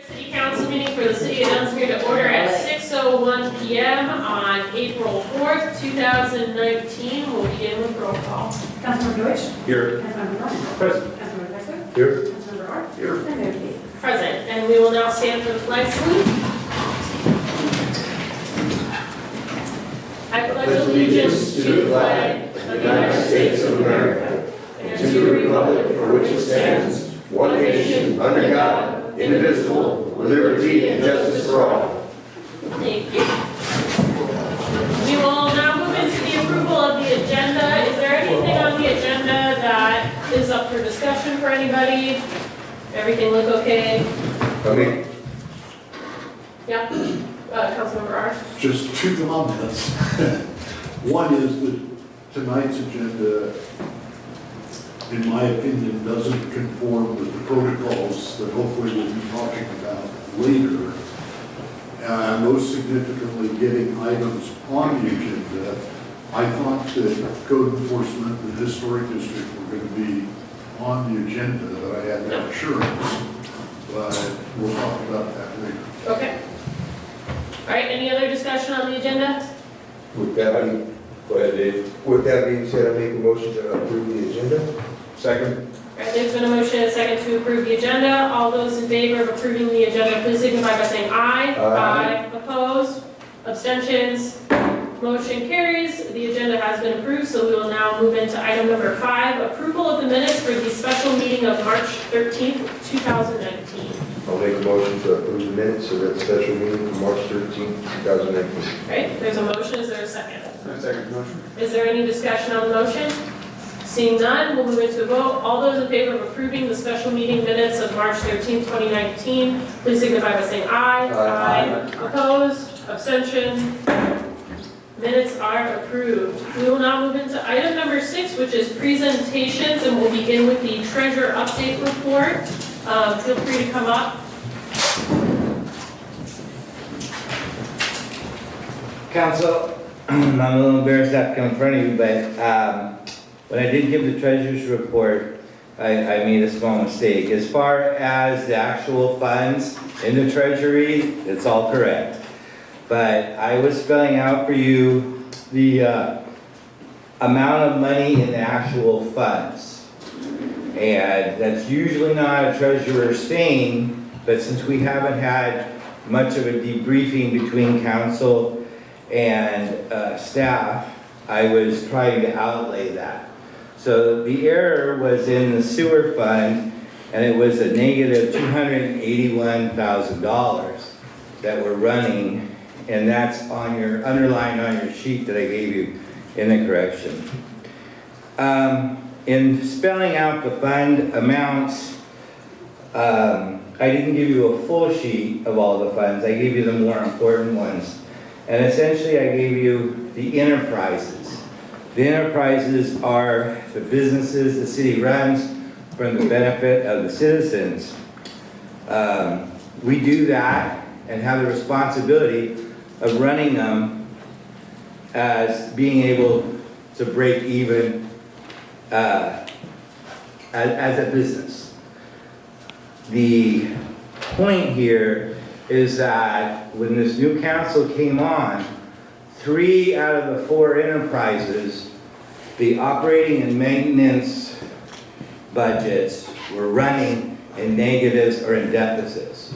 City Council meeting for the City of Dunsmuir to order at 6:01 p.m. on April 4th, 2019. We'll begin with roll call. Councilmember Deutsch. Here. Councilmember Norton. Present. Councilmember Kessler. Here. Councilmember Art. Here. And Mayor Casey. Present. And we will now stand for the flag salute. I pledge allegiance to the flag of the United States of America and to the republic for which it stands, one nation, under God, indivisible, with liberty and justice for all. Thank you. We will now move into the approval of the agenda. Is there anything on the agenda that is up for discussion for anybody? Everything look okay? Okay. Yeah. Councilmember Art? Just two comments. One is that tonight's agenda, in my opinion, doesn't conform with the protocols that hopefully we'll be talking about later. Most significantly, getting items on the agenda. I thought that code enforcement and historic district were going to be on the agenda, that I had that assurance. But we'll talk about that later. Okay. All right, any other discussion on the agenda? With that being, go ahead, Dave. With that being said, I make a motion to approve the agenda. Second. All right, there's been a motion and a second to approve the agenda. All those in favor of approving the agenda, please signify by saying aye. Aye. Opposed? Abstentions? Motion carries. The agenda has been approved, so we will now move into item number 5, approval of the minutes for the special meeting of March 13th, 2019. I'll make a motion to approve the minutes of that special meeting from March 13th, 2019. All right, there's a motion. Is there a second? Second motion. Is there any discussion on the motion? Seeing none, we'll move into a vote. All those in favor of approving the special meeting minutes of March 13th, 2019, please signify by saying aye. Aye. Opposed? Abstention? Minutes are approved. We will now move into item number 6, which is presentations, and we'll begin with the treasurer update report. Feel free to come up. Council, I'm a little embarrassed to have to come in front of you, but when I did give the treasurer's report, I made a small mistake. As far as the actual funds in the treasury, it's all correct. But I was spelling out for you the amount of money in the actual funds. And that's usually not a treasurer's thing, but since we haven't had much of a debriefing between council and staff, I was trying to outlay that. So the error was in the sewer fund, and it was a negative $281,000 that we're running, and that's on your, underlined on your sheet that I gave you in the correction. In spelling out the fund amounts, I didn't give you a full sheet of all the funds. I gave you the more important ones. And essentially I gave you the enterprises. The enterprises are the businesses the city runs for the benefit of the citizens. We do that and have the responsibility of running them as being able to break even as a business. The point here is that when this new council came on, 3 out of the 4 enterprises, the operating and maintenance budgets were running in negatives or in deficits.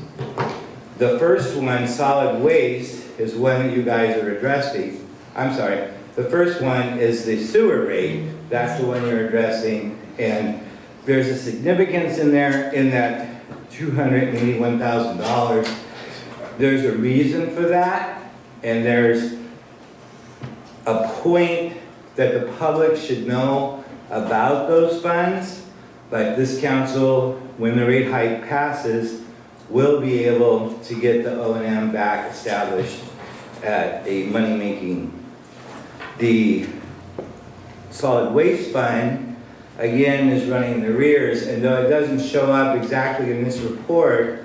The first one, solid waste, is one that you guys are addressing. I'm sorry, the first one is the sewer rate. That's the one you're addressing, and there's a significance in there in that $281,000. There's a reason for that, and there's a point that the public should know about those funds, but this council, when the rate hike passes, will be able to get the O&M back established at a money-making. The solid waste fund, again, is running in the rears, and though it doesn't show up exactly in this report,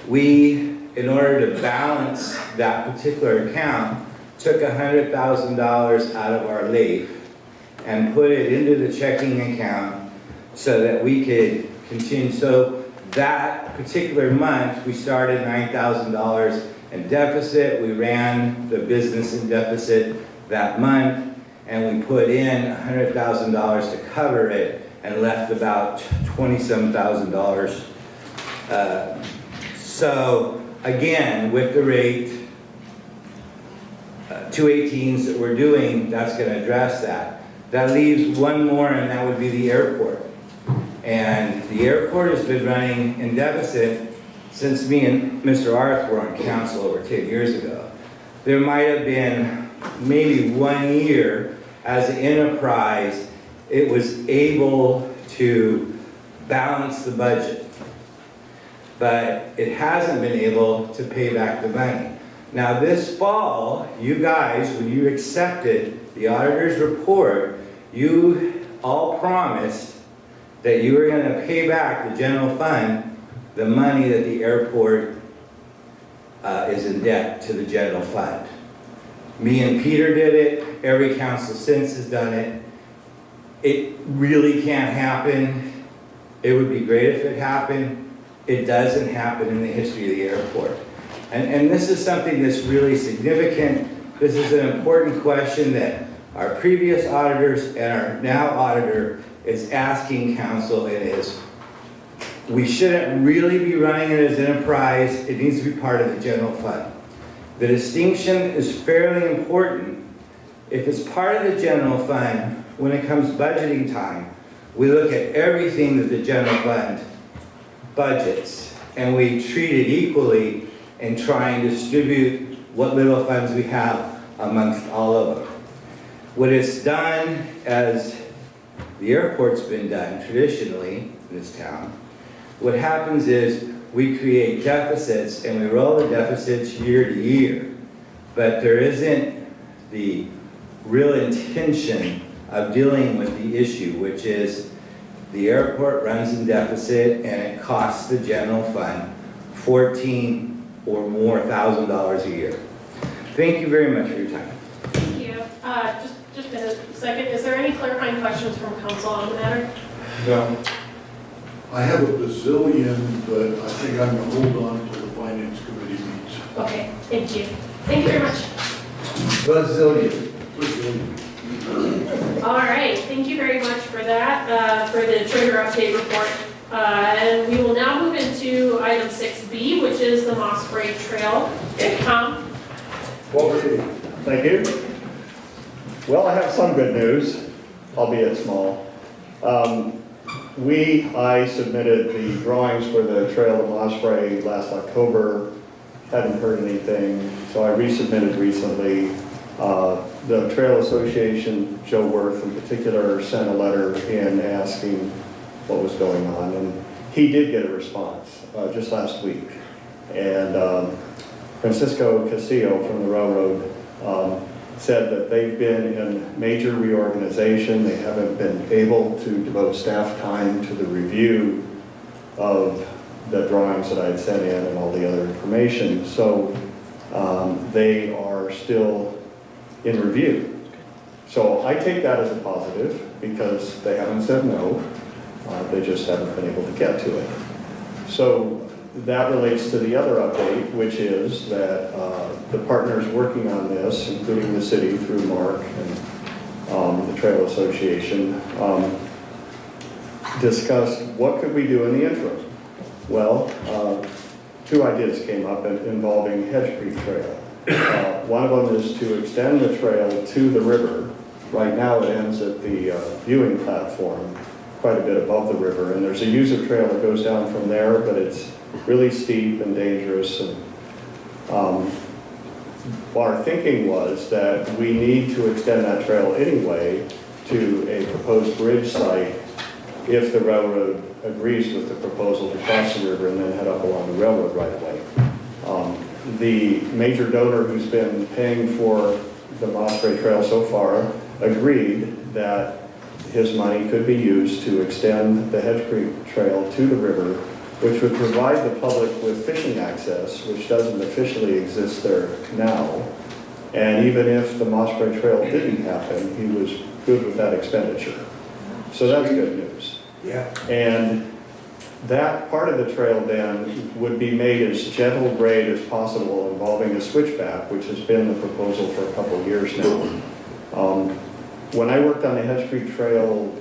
we, in order to balance that particular account, took $100,000 out of our LAIF and put it into the checking account so that we could continue. So that particular month, we started $9,000 in deficit. We ran the business in deficit that month, and we put in $100,000 to cover it and left about $20-some thousand. So again, with the rate 218s that we're doing, that's going to address that. That leaves one more, and that would be the airport. And the airport has been running in deficit since me and Mr. Arth were on council over 10 years ago. There might have been maybe 1 year as an enterprise, it was able to balance the budget. But it hasn't been able to pay back the money. Now this fall, you guys, when you accepted the auditor's report, you all promised that you were going to pay back the general fund the money that the airport is in debt to the general fund. Me and Peter did it. Every council since has done it. It really can't happen. It would be great if it happened. It doesn't happen in the history of the airport. And this is something that's really significant. This is an important question that our previous auditors and our now auditor is asking council. It is, we shouldn't really be running it as an enterprise. It needs to be part of the general fund. The distinction is fairly important. If it's part of the general fund, when it comes budgeting time, we look at everything that the general fund budgets and we treat it equally and try and distribute what little funds we have amongst all of them. What it's done, as the airport's been done traditionally in this town, what happens is we create deficits and we roll the deficits year to year, but there isn't the real intention of dealing with the issue, which is the airport runs in deficit and it costs the general fund $14,000 or more a year. Thank you very much for your time. Thank you. Just a second. Is there any clarifying questions from council on the matter? No. I have a bazillion, but I think I'm going to hold on until the finance committee meets. Okay, thank you. Thank you very much. Bazillion. All right, thank you very much for that, for the treasurer update report. And we will now move into item 6B, which is the Moss Brae Trail. Tom? Thank you. Well, I have some good news, albeit small. I submitted the drawings for the Trail to Moss Brae last October. Hadn't heard anything, so I resubmitted recently. The Trail Association, Joe Worth in particular, sent a letter in asking what was going on, and he did get a response just last week. And Francisco Castillo from the railroad said that they've been in major reorganization. They haven't been able to devote staff time to the review of the drawings that I'd sent in and all the other information. So they are still in review. So I take that as a positive because they haven't said no. They just haven't been able to get to it. So that relates to the other update, which is that the partners working on this, including the city through Mark and the Trail Association, discussed what could we do in the interim. Well, two ideas came up involving Hedge Creek Trail. One of them is to extend the trail to the river. Right now it ends at the viewing platform, quite a bit above the river, and there's a user trail that goes down from there, but it's really steep and dangerous. And our thinking was that we need to extend that trail anyway to a proposed bridge site if the railroad agrees with the proposal to cross the river and then head up along the railroad right away. The major donor who's been paying for the Moss Brae Trail so far agreed that his money could be used to extend the Hedge Creek Trail to the river, which would provide the public with fishing access, which doesn't officially exist there now. And even if the Moss Brae Trail didn't happen, he was good with that expenditure. So that's good news. Yeah. And That part of the trail then would be made as gentle grade as possible involving a switchback, which has been the proposal for a couple of years now. When I worked on the Hedge Creek Trail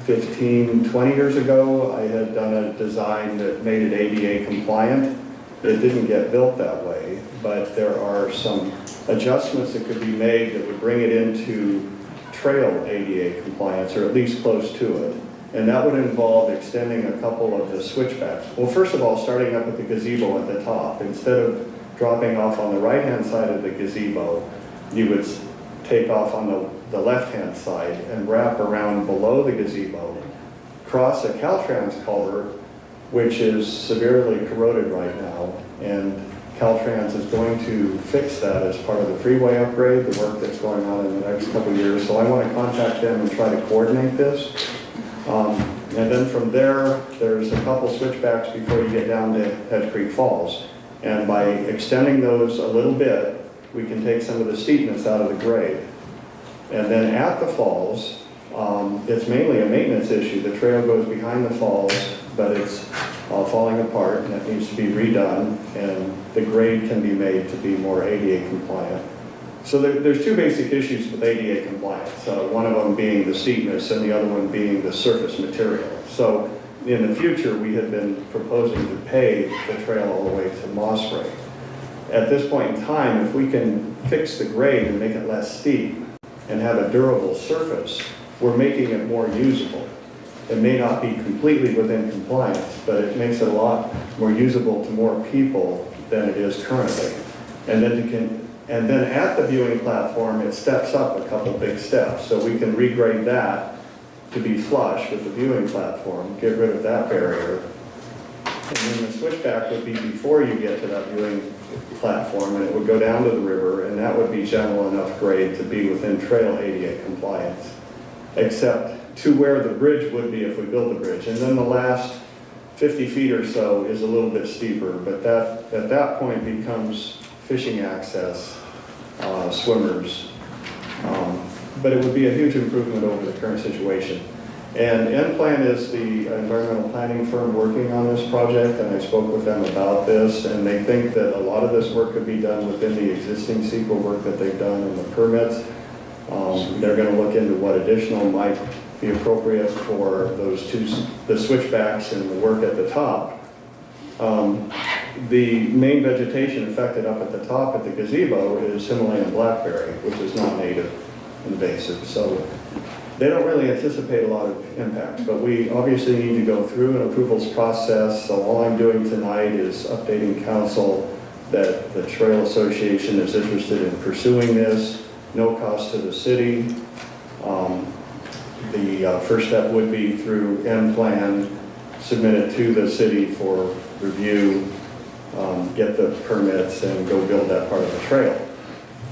15, 20 years ago, I had done a design that made it ADA compliant. It didn't get built that way, but there are some adjustments that could be made that would bring it into trail ADA compliance, or at least close to it. And that would involve extending a couple of the switchbacks. Well, first of all, starting up at the gazebo at the top. Instead of dropping off on the right-hand side of the gazebo, you would take off on the left-hand side and wrap around below the gazebo, cross a Caltrans culvert, which is severely corroded right now, and Caltrans is going to fix that as part of the freeway upgrade, the work that's going on in the next couple of years. So I want to contact them and try to coordinate this. And then from there, there's a couple switchbacks before you get down to Hedge Creek Falls. And by extending those a little bit, we can take some of the steepness out of the grade. And then at the falls, it's mainly a maintenance issue. The trail goes behind the falls, but it's falling apart and it needs to be redone, and the grade can be made to be more ADA compliant. So there's two basic issues with ADA compliance, one of them being the steepness and the other one being the surface material. So in the future, we had been proposing to pave the trail all the way to Mossbury. At this point in time, if we can fix the grade and make it less steep and have a durable surface, we're making it more usable. It may not be completely within compliance, but it makes it a lot more usable to more people than it is currently. And then at the viewing platform, it steps up a couple big steps. So we can regrade that to be flush with the viewing platform, get rid of that barrier. And then the switchback would be before you get to that viewing platform, and it would go down to the river, and that would be gentle enough grade to be within trail ADA compliance, except to where the bridge would be if we build the bridge. And then the last 50 feet or so is a little bit steeper, but that at that point becomes fishing access, swimmers. But it would be a huge improvement over the current situation. And N-Plan is the environmental planning firm working on this project, and I spoke with them about this, and they think that a lot of this work could be done within the existing CEQA work that they've done in the permits. They're going to look into what additional might be appropriate for the switchbacks and the work at the top. The main vegetation affected up at the top at the gazebo is Himalayan blackberry, which is not native invasive. So they don't really anticipate a lot of impact, but we obviously need to go through an approvals process. So all I'm doing tonight is updating council that the Trail Association is interested in pursuing this, no cost to the city. The first step would be through M-Plan, submit it to the city for review, get the permits, and go build that part of the trail.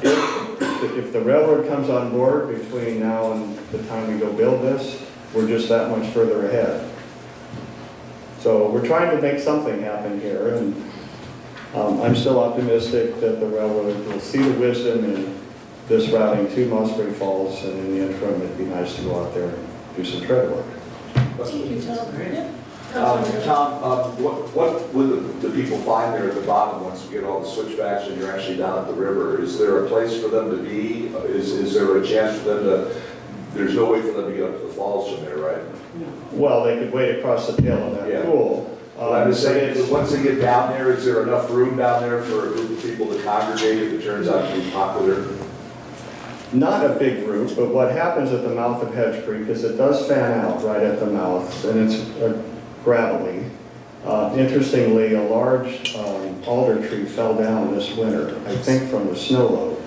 If the railroad comes on board between now and the time we go build this, we're just that much further ahead. So we're trying to make something happen here, and I'm still optimistic that the railroad will see the wisdom in this routing to Mossbury Falls, and in the interim, it'd be nice to go out there and do some tread work. Thank you, Tom. Tom, what would the people find there at the bottom once you get all the switchbacks and you're actually down at the river? Is there a place for them to be? Is there a chance for them to, there's no way for them to get up to the falls from there, right? Well, they could wait across the tail of that Yeah. pool. I'm just saying, once they get down there, is there enough room down there for a group of people to congregate if it turns out to be popular? Not a big route, but what happens at the mouth of Hedge Creek is it does fan out right at the mouth, and it's gravelly. Interestingly, a large alder tree fell down this winter, I think from the snow load.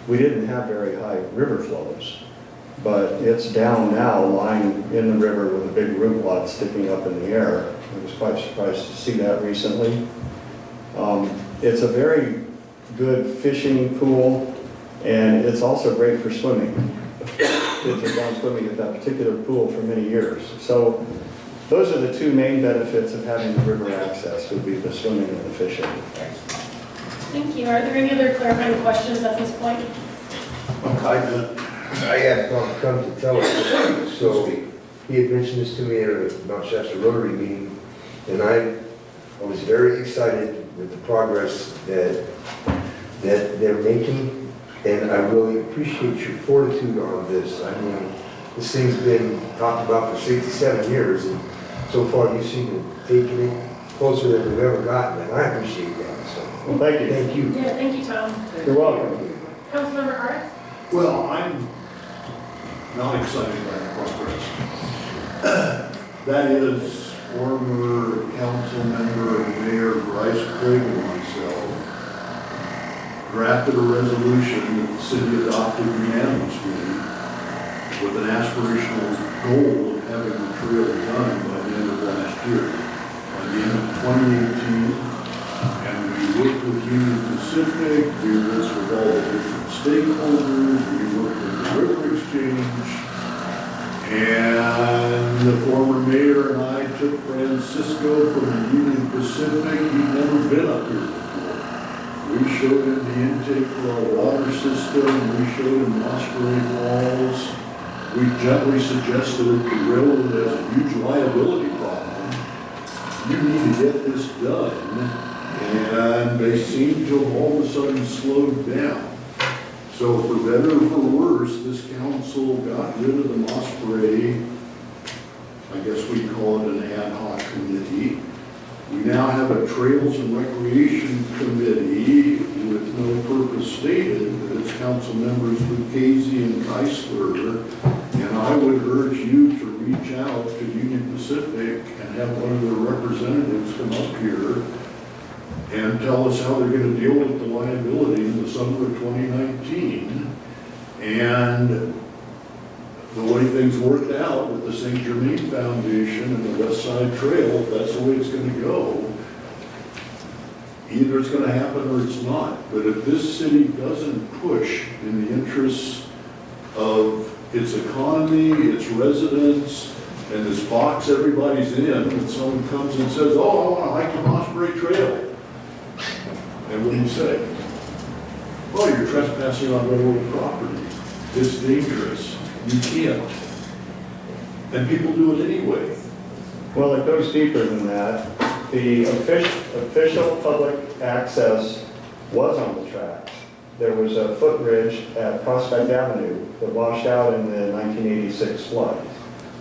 We didn't have very high river flows, but it's down now, lying in the river with a big root wad sticking up in the air. I was quite surprised to see that recently. It's a very good fishing pool, and it's also great for swimming. Kids have gone swimming at that particular pool for many years. So those are the two main benefits of having the river access, would be the swimming and the fishing. Thank you. Are there any other clarifying questions at this point? I had come to tell us, so he had mentioned this to me at a Mount Shasta Rotary meeting, And I was very excited with the progress that they're making, and I really appreciate your fortitude on this. I mean, this thing's been talked about for 67 years, and so far you seem to have taken it closer than we've ever gotten, and I appreciate that, so. Well, thank you. Thank you. Yeah, thank you, Tom. You're welcome. Councilmember Art? Well, I'm not excited by the progress. That is, former council member Mayor Bryce Craig and myself drafted a resolution that the city adopted unanimously with an aspirational goal of having the trail done by the end of last year, by the end of 2018. And we worked with Union Pacific, we worked with all the different stakeholders, we worked with the River Exchange, and the former mayor and I took Francisco from the Union Pacific. He'd never been up here before. We showed him the intake for our water system, we showed him Osprey Falls. We gently suggested that the railroad has a huge liability problem. You need to get this done. And they seem to have all of a sudden slowed down. So for better or for worse, this council got rid of the Osprey, I guess we call it an ad hoc committee. We now have a Trails and Recreation Committee with no purpose stated, but it's council members Lucchese and Keisler. And I would urge you to reach out to Union Pacific and have one of their representatives come up here and tell us how they're going to deal with the liability in the summer of 2019. And the way things worked out with the St. Germain Foundation and the West Side Trail, if that's the way it's going to go, either it's going to happen or it's not. But if this city doesn't push in the interests of its economy, its residents, and this box everybody's in, when someone comes and says, oh, I want to hike the Osprey Trail. And what do you say? Oh, you're trespassing on railroad property. It's dangerous. You can't. And people do it anyway. Well, it goes deeper than that. The official public access was on the tracks. There was a footbridge at Prospect Avenue that washed out in the 1986 flood.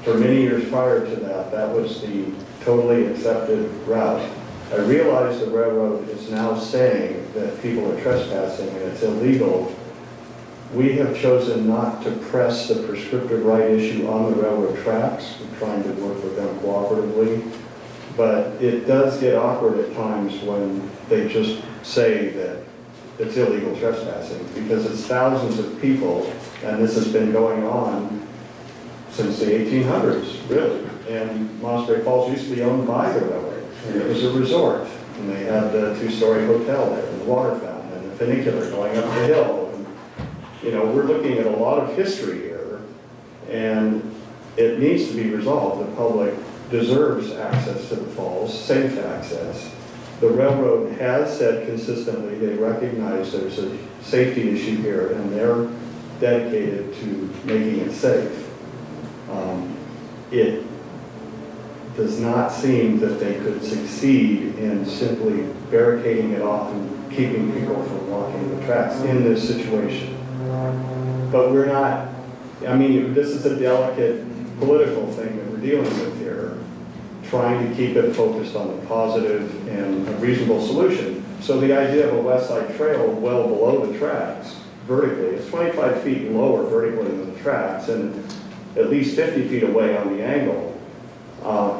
For many years prior to that, that was the totally accepted route. I realize the railroad is now saying that people are trespassing and it's illegal. We have chosen not to press the prescriptive right issue on the railroad tracks. We're trying to work with them cooperatively. But it does get awkward at times when they just say that it's illegal trespassing, because it's thousands of people, and this has been going on since the 1800s, really. And Osprey Falls used to be owned by the railroad. And it was a resort, and they had the two-story hotel there, and the water fountain, and the funicular going up the hill. And, you know, we're looking at a lot of history here, and it needs to be resolved. The public deserves access to the falls, safe access. The railroad has said consistently they recognize there's a safety issue here, and they're dedicated to making it safe. It does not seem that they could succeed in simply barricading it off and keeping people from walking the tracks in this situation. But we're not, I mean, this is a delicate political thing that we're dealing with here, trying to keep it focused on the positive and a reasonable solution. So the idea of a West Side Trail well below the tracks, vertically, it's 25 feet lower vertically than the tracks, and at least 50 feet away on the angle.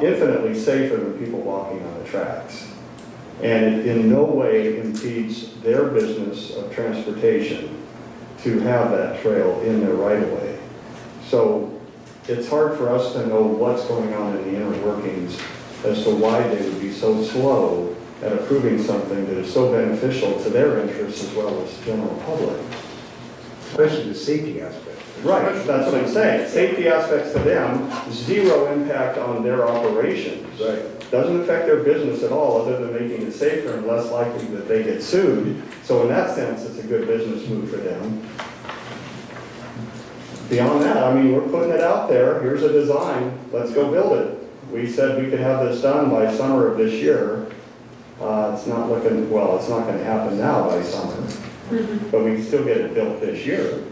Infinitely safer than people walking on the tracks. And it in no way impedes their business of transportation to have that trail in their right-of-way. So it's hard for us to know what's going on in the inner workings as to why they would be so slow at approving something that is so beneficial to their interests as well as the general public. Especially the safety aspect. Right, that's what I'm saying. Safety aspects to them, zero impact on their operations. Right. Doesn't affect their business at all, other than making it safer and less likely that they get sued. So in that sense, it's a good business move for them. Beyond that, I mean, we're putting it out there. Here's a design. Let's go build it. we said we could have this done by summer of this year. It's not looking, well, it's not gonna happen now by summer, but we can still get it built this year.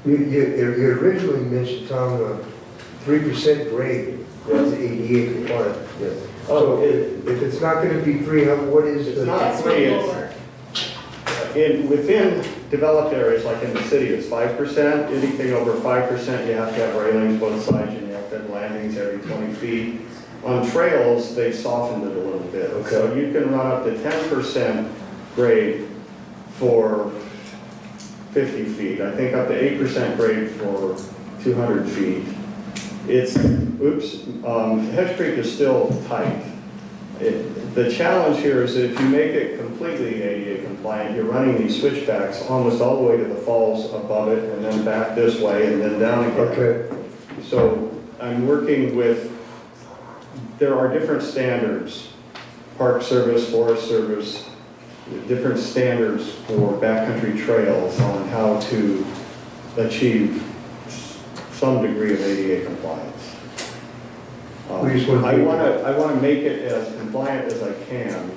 You originally mentioned, Tom, 3% grade, that's ADA compliant. Yes. So Oh, if it's not gonna be 300, what is It's the? not. That's Three is- lower. Within developed areas, like in the city, it's 5%. Anything over 5%, you have to have railings both sides, and you have to have landings every 20 feet. On trails, they softened it a little bit. So Okay. you can run up to 10% grade for 50 feet. I think up to 8% grade for 200 feet. It's, Hedge Creek is still tight. The challenge here is that if you make it completely ADA compliant, you're running these switchbacks almost all the way to the falls above it, and then back this way, and then down again. Okay, So I'm working with, there are different standards, Park Service, Forest Service, different standards for backcountry trails on how to achieve some degree of ADA compliance. We just want to- I want to make it as compliant as I can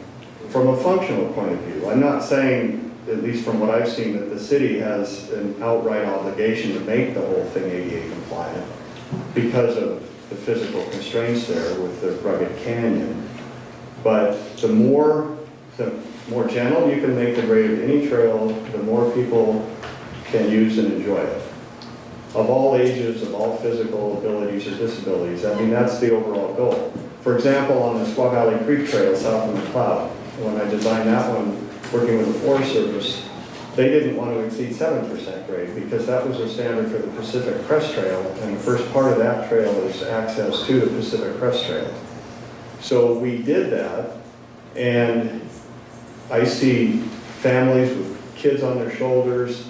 from a functional point of view. I'm not saying, at least from what I've seen, that the city has an outright obligation to make the whole thing ADA compliant because of the physical constraints there with the rugged canyon. But the more gentle you can make the grade of any trail, the more people can use and enjoy it. Of all ages, of all physical abilities or disabilities. I mean, that's the overall goal. For example, on the Squaw Valley Creek Trail south of McLeod, when I designed that one, working with the Forest Service, they didn't want to exceed 7% grade because that was a standard for the Pacific Crest Trail, and the first part of that trail is access to the Pacific Crest Trail. So we did that, and I see families with kids on their shoulders,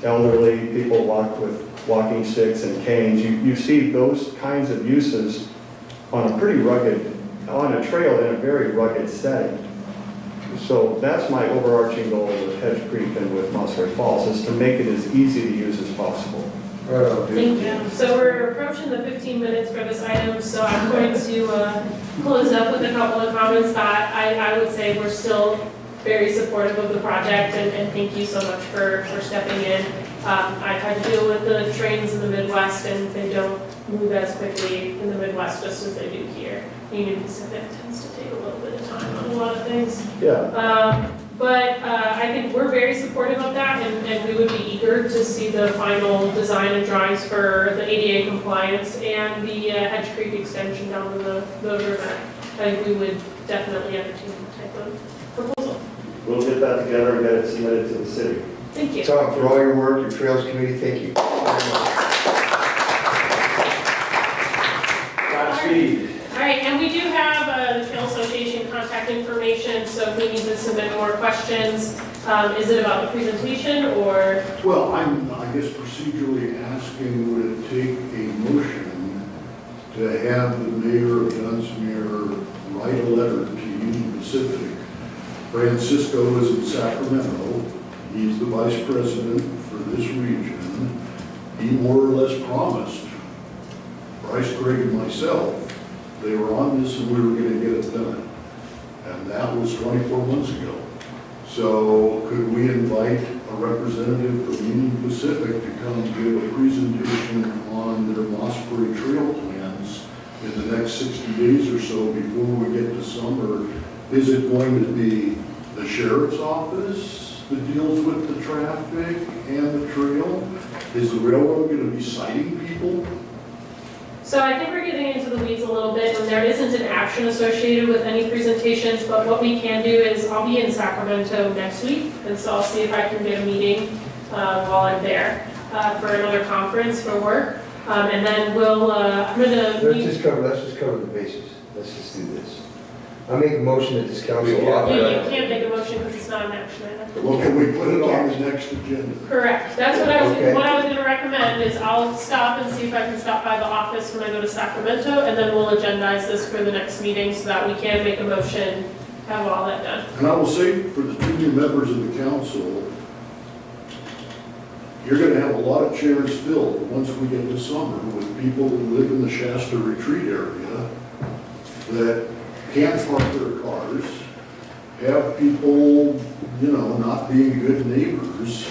elderly people walk with walking sticks and canes. You see those kinds of uses on a pretty rugged, on a trail in a very rugged setting. So that's my overarching goal with Hedge Creek and with Mossbury Falls, is to make it as easy to use as possible. right on, dude. Thank you. So we're approaching the 15 minutes for this item, so I'm going to close up with a couple of comments that I would say we're still very supportive of the project, and thank you so much for stepping in. I've had to deal with the trains in the Midwest, and they don't move as quickly in the Midwest just as they do here. Union Pacific tends to take a little bit of time on a lot of things. Yeah. But I think we're very supportive of that, and we would be eager to see the final design and drawings for the ADA compliance and the Hedge Creek extension down to the river. I think we would definitely entertain that type of proposal. We'll get that together and get it submitted to the city. Thank you. Tom, for all your work, your Trails Committee, thank you. Godspeed. All right, and we do have the Trail Association contact information, so if we need to submit more questions, is it about the presentation or? Well, I'm, I guess procedurally asking, would it take a motion to have the mayor of Dunsmuir write a letter to Union Pacific? Francisco is in Sacramento. He's the vice president for this region. He more or less promised Bryce, Craig, and myself, they were on this and we were going to get it done. And that was 24 months ago. So could we invite a representative from Union Pacific to come and give a presentation on their Mossbury Trail plans in the next 60 days or so before we get to summer? Is it going to be the sheriff's office that deals with the traffic and the trail? Is the railroad going to be citing people? So I think we're getting into the weeds a little bit, and there isn't an action associated with any presentations, but what we can do is I'll be in Sacramento next week, and so I'll see if I can get a meeting while I'm there for another conference for work. And then we'll, I'm gonna Let's meet. just cover the bases. Let's just do this. I make a motion that this council You authorize. can't make a motion because it's not an action item. Well, can we put it on the next agenda? Correct. That's what Okay. what I was gonna recommend is I'll stop and see if I can stop by the office when I go to Sacramento, and then we'll agendize this for the next meeting so that we can make a motion, have all that done. And I will say, for the two new members of the council, you're gonna have a lot of chairs filled once we get to summer with people who live in the Shasta retreat area that can't park their cars, have people, you know, not being good neighbors.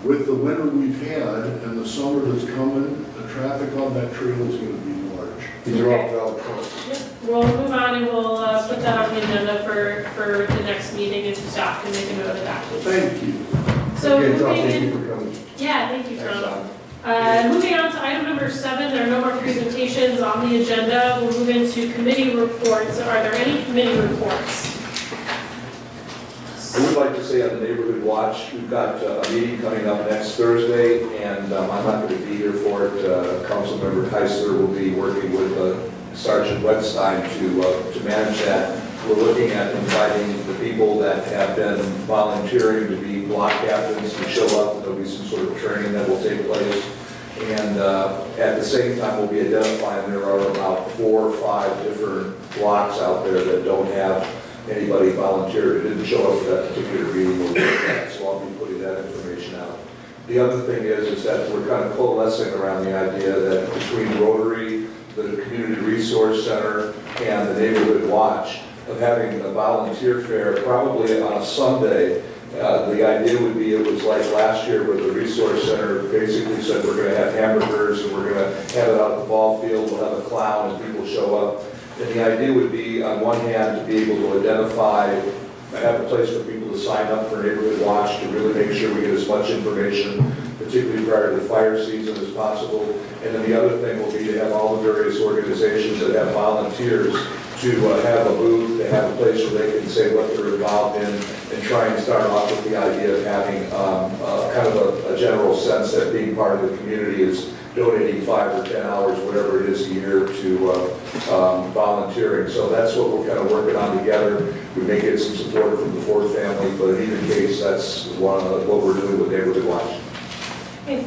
With the winter we've had and the summer that's coming, the traffic on that trail is gonna be large. These are all valid points. Yep, we'll move on and we'll put that on the agenda for the next meeting and staff can make a note of that. Thank you. So Again, Tom, moving thank you in, for coming. yeah, thank you, Thanks, Tom. Moving on to item number 7, there are no more presentations on the agenda. We'll move into committee reports. Are there any committee reports? I would like to say on the Neighborhood Watch, we've got a meeting coming up next Thursday, and I'm not going to be here for it. Councilmember Keisler will be working with Sergeant Wetstein to manage that. We're looking at inviting the people that have been volunteering to be block captains to show up. There'll be some sort of training that will take place. And at the same time, we'll be identifying there are about 4 or 5 different blocks out there that don't have anybody volunteer who didn't show up for that particular meeting. So I'll be putting that information out. The other thing is that we're kind of coalescing around the idea that between Rotary, the Community Resource Center, and the Neighborhood Watch, of having a volunteer fair probably on a Sunday. The idea would be, it was like last year where the Resource Center basically said we're going to have hamburgers and we're going to have it out at the ball field, we'll have a clown as people show up. And the idea would be, on one hand, to be able to identify, have a place for people to sign up for Neighborhood Watch to really make sure we get as much information, particularly prior to the fire season, as possible. And then the other thing will be to have all the various organizations that have volunteers to have a booth, to have a place where they can say what they're involved in, and try and start off with the idea of having kind of a general sense that being part of the community is donating 5 or 10 hours, whatever it is a year, to volunteering. So that's what we're kind of working on together. We may get some support from the Ford family, but in either case, that's what we're doing with Neighborhood Watch. Okay.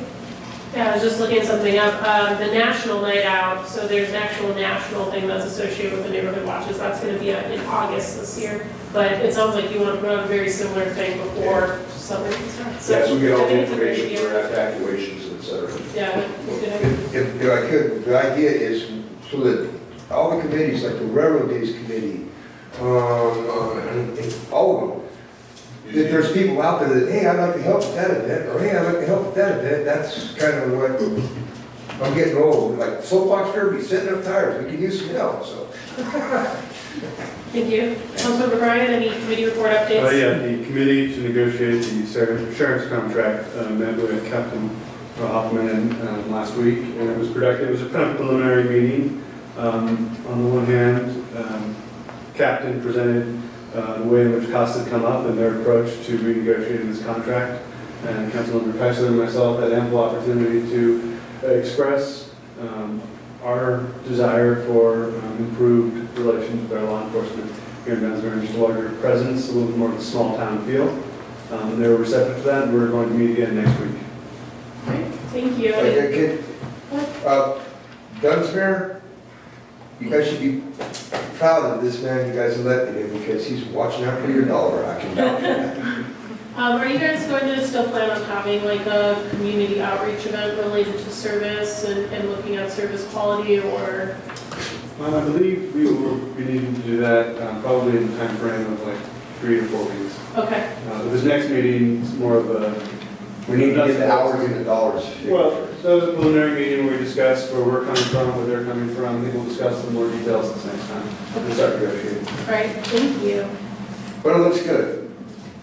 Yeah, I was just looking something up. The National Night Out, so there's an actual national thing that's associated with the Neighborhood Watches. That's going to be in August this year. But it sounds like you want to put on a very similar thing before summer starts. So Yes, we get all I the think it's a great information for idea. evacuations, et cetera. Yeah, it's good idea. If I could, the idea is so that all the committees, like the Railroad Days Committee, all of them, if there's people out there that, hey, I'd like to help with that event, or hey, I'd like to help with that event, that's kind of what, I'm getting old, like soapbox derby, setting up tires, we can use some help, so. Thank you. Councilmember Bryan, any committee report updates? Yeah, the committee to negotiate the sheriff's contract met with Captain Hoffman last week, and it was productive. It was a kind of preliminary meeting. On the one hand, Captain presented the way in which costs had come up and their approach to renegotiating this contract. And Councilmember Keisler and myself had ample opportunity to express our desire for improved relations with our law enforcement here in Dunsmuir, just a larger presence, a little bit more of a small town feel. And they were receptive to that, and we're going to meet again next week. Great, thank you. Dunsmuir, you guys should be proud of this man you guys elected him, because he's watching out for your dollar, I can vouch for that. Are you guys going to still plan on having like a community outreach event related to service and looking at service quality, or? I believe we will be needing to do that probably in the time frame of like 3 to 4 weeks. Okay, This next meeting is more of a... We need to get the hours and the dollars figured Well, first. that was a preliminary meeting where we discussed where we're coming from, where they're coming from. I think we'll discuss some more details this next time. We'll start negotiating. all right, thank you. But it looks good.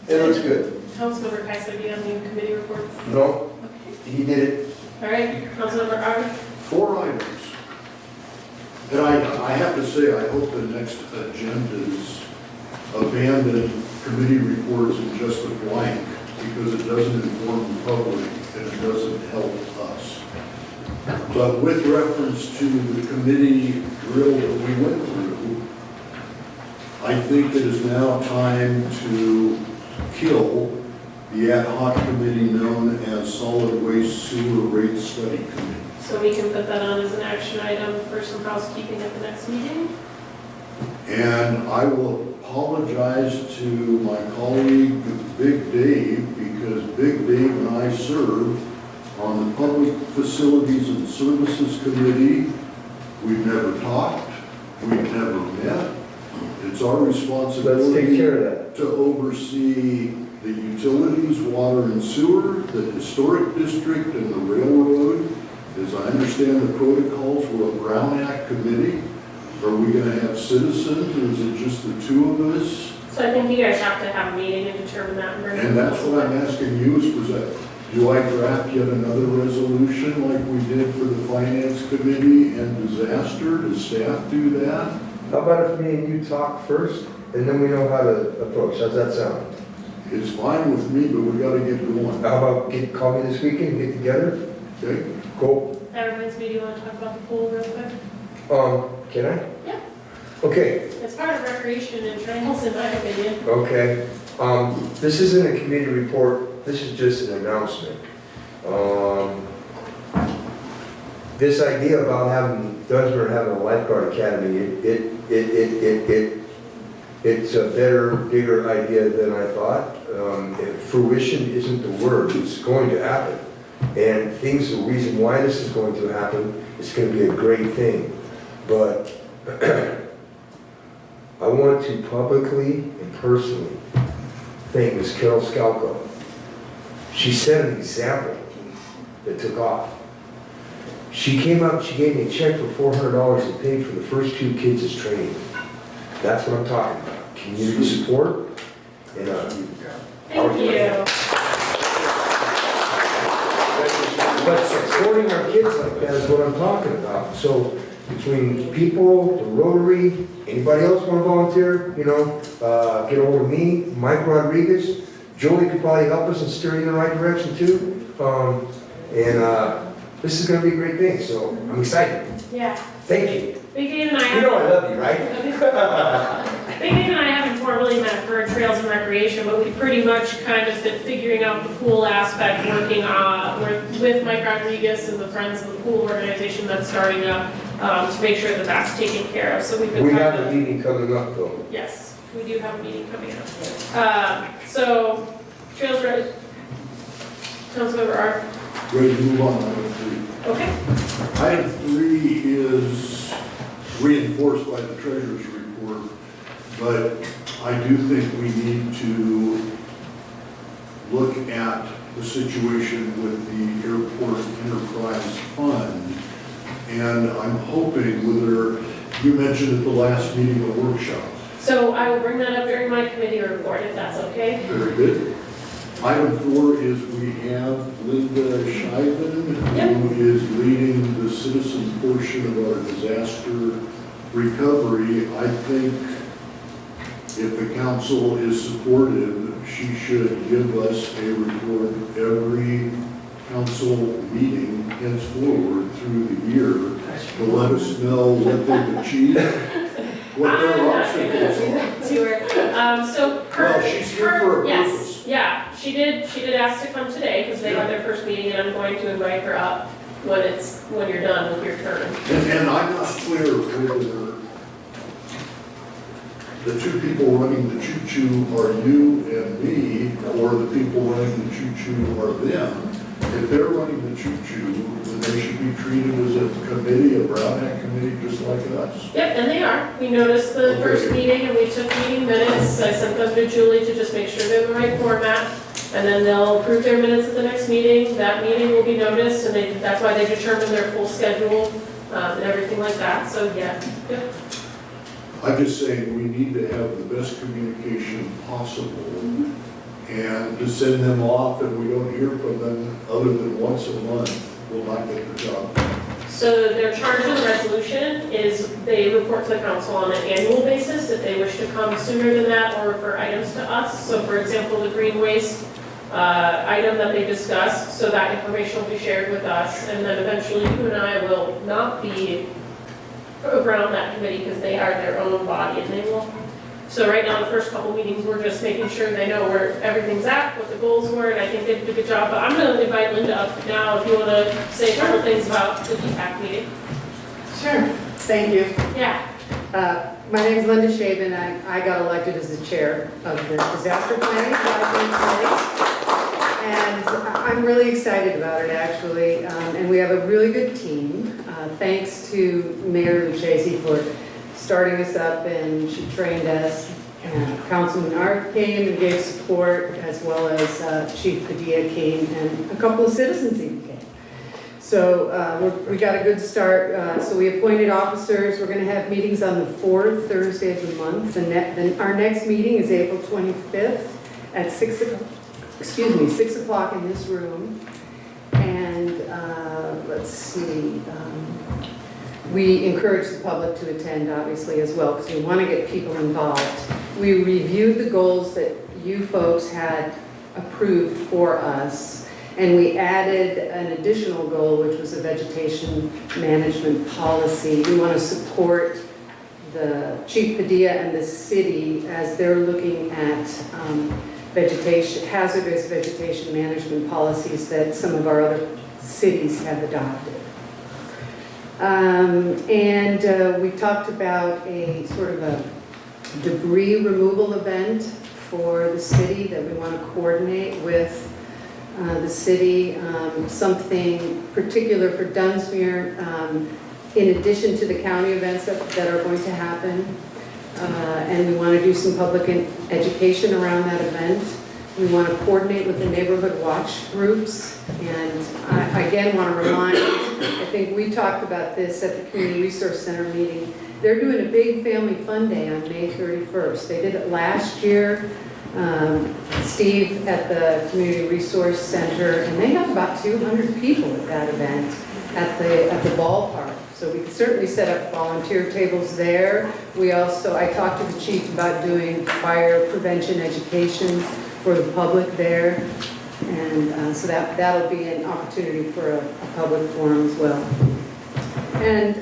It looks good. Councilmember Keisler, do you have any committee reports? No, Okay. he did it. All right, Councilmember Ard? 4 items. And I have to say, I hope the next agendas abandon committee reports and just a blank, because it doesn't inform the public and it doesn't help us. But with reference to the committee drill that we went through, I think it is now time to kill the ad hoc committee known as Solid Waste Sewer Rate Study Committee. So we can put that on as an action item for some housekeeping at the next meeting? And I will apologize to my colleague, Big Dave, because because Big Dave and I serve on the Public Facilities and Services Committee. We've never talked, we've never met. It's our Let's responsibility take care of that. to oversee the utilities, water and sewer, the historic district and the railroad. As I understand the protocols, we're a Brown Act committee. Are we gonna have citizens, or is it just the two of us? So I think you guys have to have a meeting and determine that. And that's what I'm asking you, is that, do I draft yet another resolution like we did for the finance committee and disaster? Does staff do that? How about if me and you talk first, and then we know how to approach? How's that sound? It's fine with me, but we gotta get going. How about call me this weekend, get together? Okay? Cool. That reminds me, do you want to talk about the pool real quick? Can I? Yeah. Okay, It's part of recreation and trails, in my opinion. okay. This isn't a committee report, this is just an announcement. This idea about having, Dunsmuir having a lifeguard academy, it's a better, bigger idea than I thought. Fruition isn't the word, it's going to happen. And the reason why this is going to happen, it's going to be a great thing. But I want to publicly and personally thank Ms. Carol Scalco. She set an example that took off. She came up, she gave me a check for $400 and paid for the first 2 kids' training. That's what I'm talking about. Community support. And, Thank you. but supporting our kids like that is what I'm talking about. So between people, the Rotary, anybody else want to volunteer, get a hold of me, Mike Rodriguez. Julie could probably help us and steer you in the right direction too. This is going to be a great thing, so I'm excited. Yeah. Thank you. Big Dave and I You know I have, love you, right? Big Dave and I haven't formally met for trails and recreation, but we pretty much kind of been figuring out the pool aspect, working with Mike Rodriguez and the Friends of the Pool organization that's starting up to make sure that that's taken care of. So we've been We trying have to. a meeting coming up though. Yes, we do have a meeting coming up. So, trails, Councilmember Art. Ready to move on to item 3. Okay. Item 3 is reinforced by the treasurer's report, but I do think we need to look at the situation with the Airport Enterprise Fund. And I'm hoping you mentioned at the last meeting a workshop. So I will bring that up during my committee report, if that's okay. Very good. Item 4 is we have Linda Scheiben, who is leading the citizen portion of our disaster recovery. I think if the council is supportive, she should give us a report every council meeting henceforward through the year to let us know what they've achieved, what their obstacles are. To her. Well, she's here for a yes, purpose. yeah, she did ask to come today because they had their first meeting, and I'm going to invite her up when you're done with your term. And I'm not clear whether the two people running the choo-choo are you and me, or the people running the choo-choo are them. If they're running the choo-choo, then they should be treated as a committee, a Brown Act committee, just like us. Yep, and they are. We noticed the first Okay. meeting, and we took meeting minutes. I sent them to Julie to just make sure they're the right format, and then they'll approve their minutes at the next meeting. That meeting will be noticed, and that's why they determine their full schedule and everything like that. So yeah. Yep. I'm just saying, we need to have the best communication possible, and to send them off and we don't hear from them other than once a month, will not get the job done. So their charge in the resolution is they report to the council on an annual basis if they wish to come sooner than that or refer items to us. So for example, the green waste item that they discussed, so that information will be shared with us, and then eventually you and I will not be around that committee because they are their own body and they will. So right now, the first couple meetings, we're just making sure they know where everything's at, what the goals were, and I think they did a good job. But I'm going to invite Linda up now if you want to say a couple things about the DPAC meeting. Sure, thank you. Yeah. My name is Linda Shaven, and I got elected as the chair of the Disaster Planning Advisory Committee. And I'm really excited about it, actually. And we have a really good team. Thanks to Mayor Lucchese for starting us up, and she trained us. And Councilman Art came and gave support, as well as Chief Padilla came, and a couple of citizens even came. So we got a good start. So we appointed officers. We're going to have meetings on the 4th Thursday of the month. Then our next meeting is April 25th at 6 o'clock in this room. And let's see, we encourage the public to attend, obviously, as well, because we want to get people involved. We reviewed the goals that you folks had approved for us, and we added an additional goal, which was a vegetation management policy. We want to support the Chief Padilla and the city as they're looking at hazardous vegetation management policies that some of our other cities have adopted. And we talked about a sort of a debris removal event for the city that we want to coordinate with the city, something particular for Dunsmuir, in addition to the county events that are going to happen. And we want to do some public education around that event. We want to coordinate with the neighborhood watch groups. And I again want to remind, I think we talked about this at the Community Resource Center meeting. They're doing a big family fun day on May 31st. They did it last year. Steve at the Community Resource Center, and they have about 200 people at that event at the ballpark. So we can certainly set up volunteer tables there. I talked to the chief about doing fire prevention education for the public there. And so that'll be an opportunity for a public forum as well. And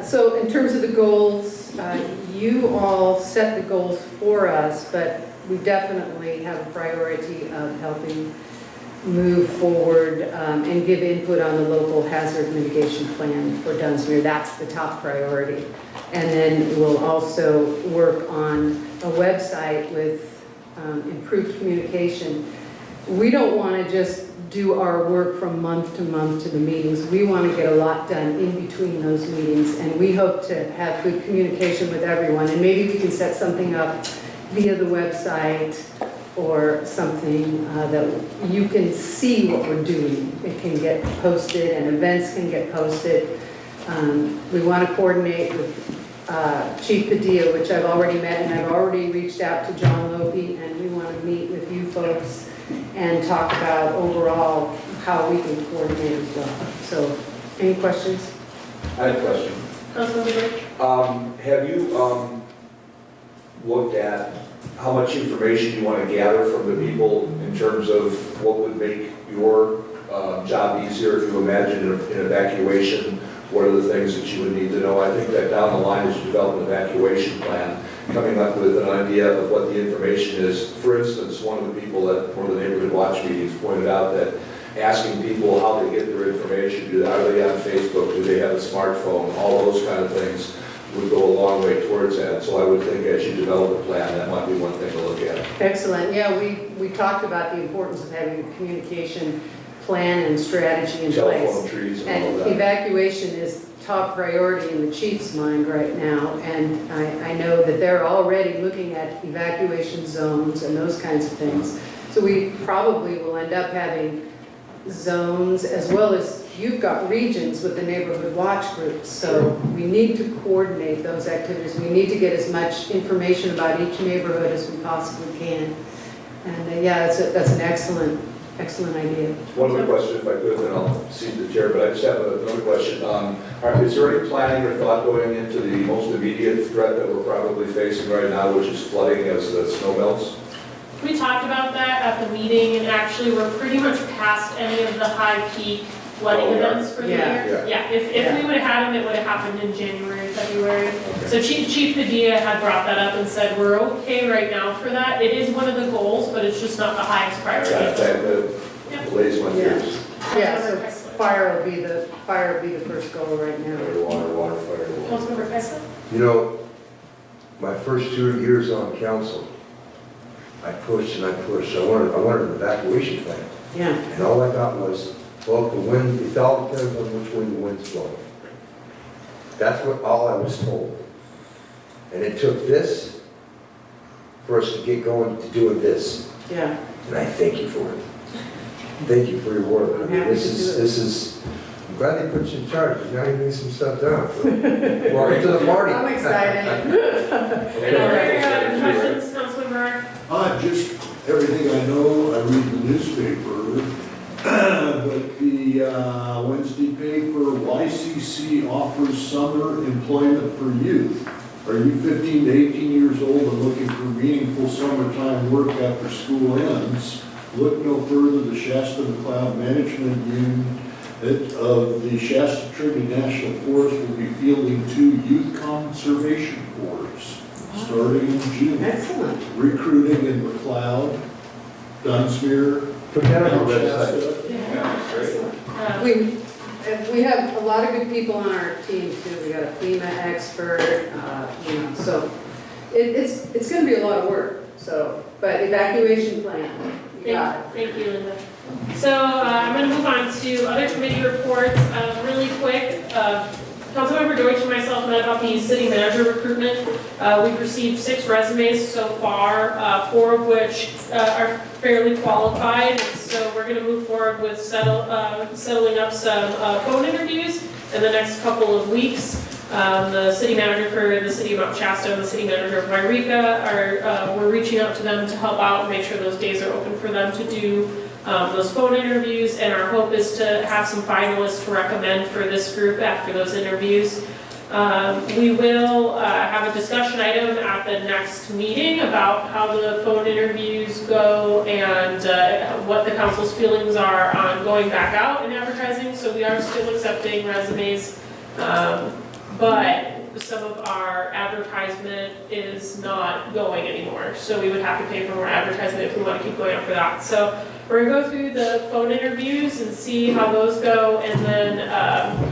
so in terms of the goals, you all set the goals for us, but we definitely have a priority of helping move forward and give input on the local hazard mitigation plan for Dunsmuir. That's the top priority. And then we'll also work on a website with improved communication. We don't want to just do our work from month to month to the meetings. We want to get a lot done in between those meetings, and we hope to have good communication with everyone. And maybe we can set something up via the website or something that you can see what we're doing. It can get posted and events can get posted. We want to coordinate with Chief Padilla, which I've already met, and I've already reached out to John Lope, and we want to meet with you folks and talk about overall how we can coordinate as well. So, any questions? I have a question. Have you looked at how much information you want to gather from the people in terms of what would make your job easier if you imagine an evacuation? What are the things that you would need to know? I think that down the line as you develop an evacuation plan, coming up with an idea of what the information is. For instance, one of the people at one of the neighborhood watch meetings pointed out that asking people how they get their information, are they on Facebook, do they have a smartphone, all those kind of things would go a long way towards that. So I would think as you develop a plan, that might be one thing to look at. Excellent. Yeah, we talked about the importance of having a communication plan and strategy in place. Telephone trees and all of that. Evacuation is top priority in the chief's mind right now, and I know that they're already looking at evacuation zones and those kinds of things. So we probably will end up having zones as well as you've got regions with the neighborhood watch groups. So we need to coordinate those activities. We need to get as much information about each neighborhood as we possibly can. And yeah, that's an excellent idea. One other question, if I could, then I'll cede the chair, but I just have another question. Is there any planning or thought going into the most immediate threat that we're probably facing right now, which is flooding as the snow melts? We talked about that at the meeting, and actually we're pretty much past any of the high peak flooding Oh, yeah. events for the Yeah. year. Yeah, if Yeah. we would have had them, it would have happened in January, February. So Chief Padilla had brought that up and said, we're okay right now for that. It is one of the goals, but it's just not the highest priority. That delays my fears. Yeah, so fire will be the first goal right now. Water, fire. Councilmember Kessler? You know, my first 2 years on council, I pushed and I pushed. I wanted an evacuation plan. Yeah, And all I got was, well, the wind, it all depends on which way the wind's blowing. That's all I was told. And it took this for us to get going to doing this. yeah. And I thank you for it. Thank you for your work. I mean, Happy to this do it. is, I'm glad they put you in charge. Now you need some stuff down. Welcome to the party. I'm excited. Any other questions, Councilmember? Just everything I know, I read the newspaper, but the Wednesday paper, YCC offers summer employment for youth. Are you 15 to 18 years old and looking for meaningful summertime work after school ends? Look no further, the Shasta McLeod Management Unit of the Shasta Tribune National Forest will be fielding 2 youth conservation corps starting in June. Excellent. Recruiting in McLeod, Dunsmuir, Put that on the website. Shasta. Yeah, great. We have a lot of good people on our team too. We got a FEMA expert, so it's gonna be a lot of work, so, but evacuation plan, you got it. Thank you, Linda. So I'm going to move on to other committee reports really quick. Councilmember Deutsch and myself met about the city manager recruitment. We've received 6 resumes so far, 4 of which are fairly qualified. So we're going to move forward with settling up some phone interviews in the next couple of weeks. The city manager for the city of Mount Shasta and the city manager of Wairika we're reaching out to them to help out and make sure those days are open for them to do those phone interviews, and our hope is to have some finalists to recommend for this group after those interviews. We will have a discussion item at the next meeting about how the phone interviews go and what the council's feelings are on going back out and advertising. So we are still accepting resumes, but some of our advertisement is not going anymore. So we would have to pay for more advertisement if we want to keep going after that. So we're gonna go through the phone interviews and see how those go, and then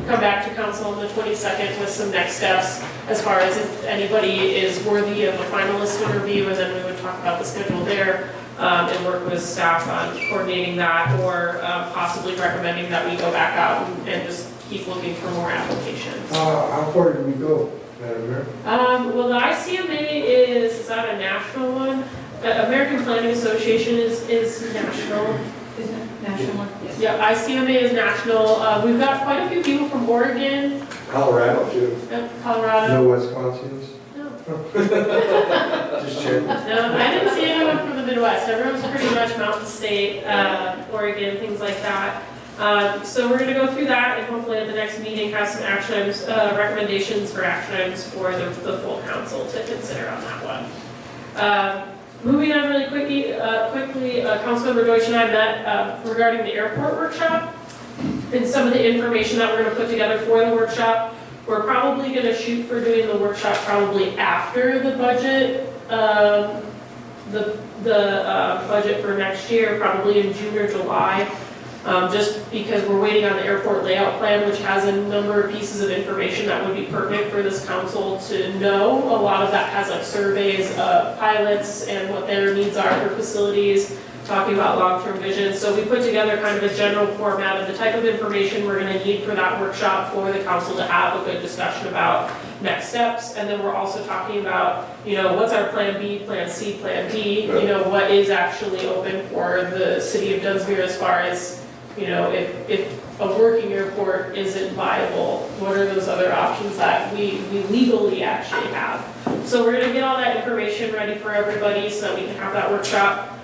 come back to council on the 22nd with some next steps as far as if anybody is worthy of a finalist interview, and then we would talk about the schedule there and work with staff on coordinating that, or possibly recommending that we go back out and just keep looking for more applications. How far did we go, Madam Mayor? Well, the ICMA is that a national one? The American Planning Association is national. Is it national? Yes. Yeah, ICMA is national. We've got quite a few people from Oregon, Colorado too. Colorado. No Wisconsinians? No, Just checking. no, I didn't see anyone from the Midwest. Everyone's pretty much Mountain State, Oregon, things like that. So we're going to go through that, and hopefully at the next meeting have some action items, recommendations for action items for the full council to consider on that one. Moving on really quickly, Councilmember Deutsch and I met regarding the airport workshop and some of the information that we're going to put together for the workshop. We're probably going to shoot for doing the workshop probably after the budget, budget for next year, probably in June or July. Just because we're waiting on the airport layout plan, which has a number of pieces of information that would be pertinent for this council to know. A lot of that has like surveys of pilots and what their needs are for facilities, talking about long-term vision. So we put together kind of a general format of the type of information we're going to need for that workshop for the council to have a good discussion about next steps. And then we're also talking about, what's our plan B, plan C, plan D, what is actually open for the city of Dunsmuir as far as, if a working airport isn't viable, what are those other options that we legally actually have? So we're gonna get all that information ready for everybody so that we can have that workshop.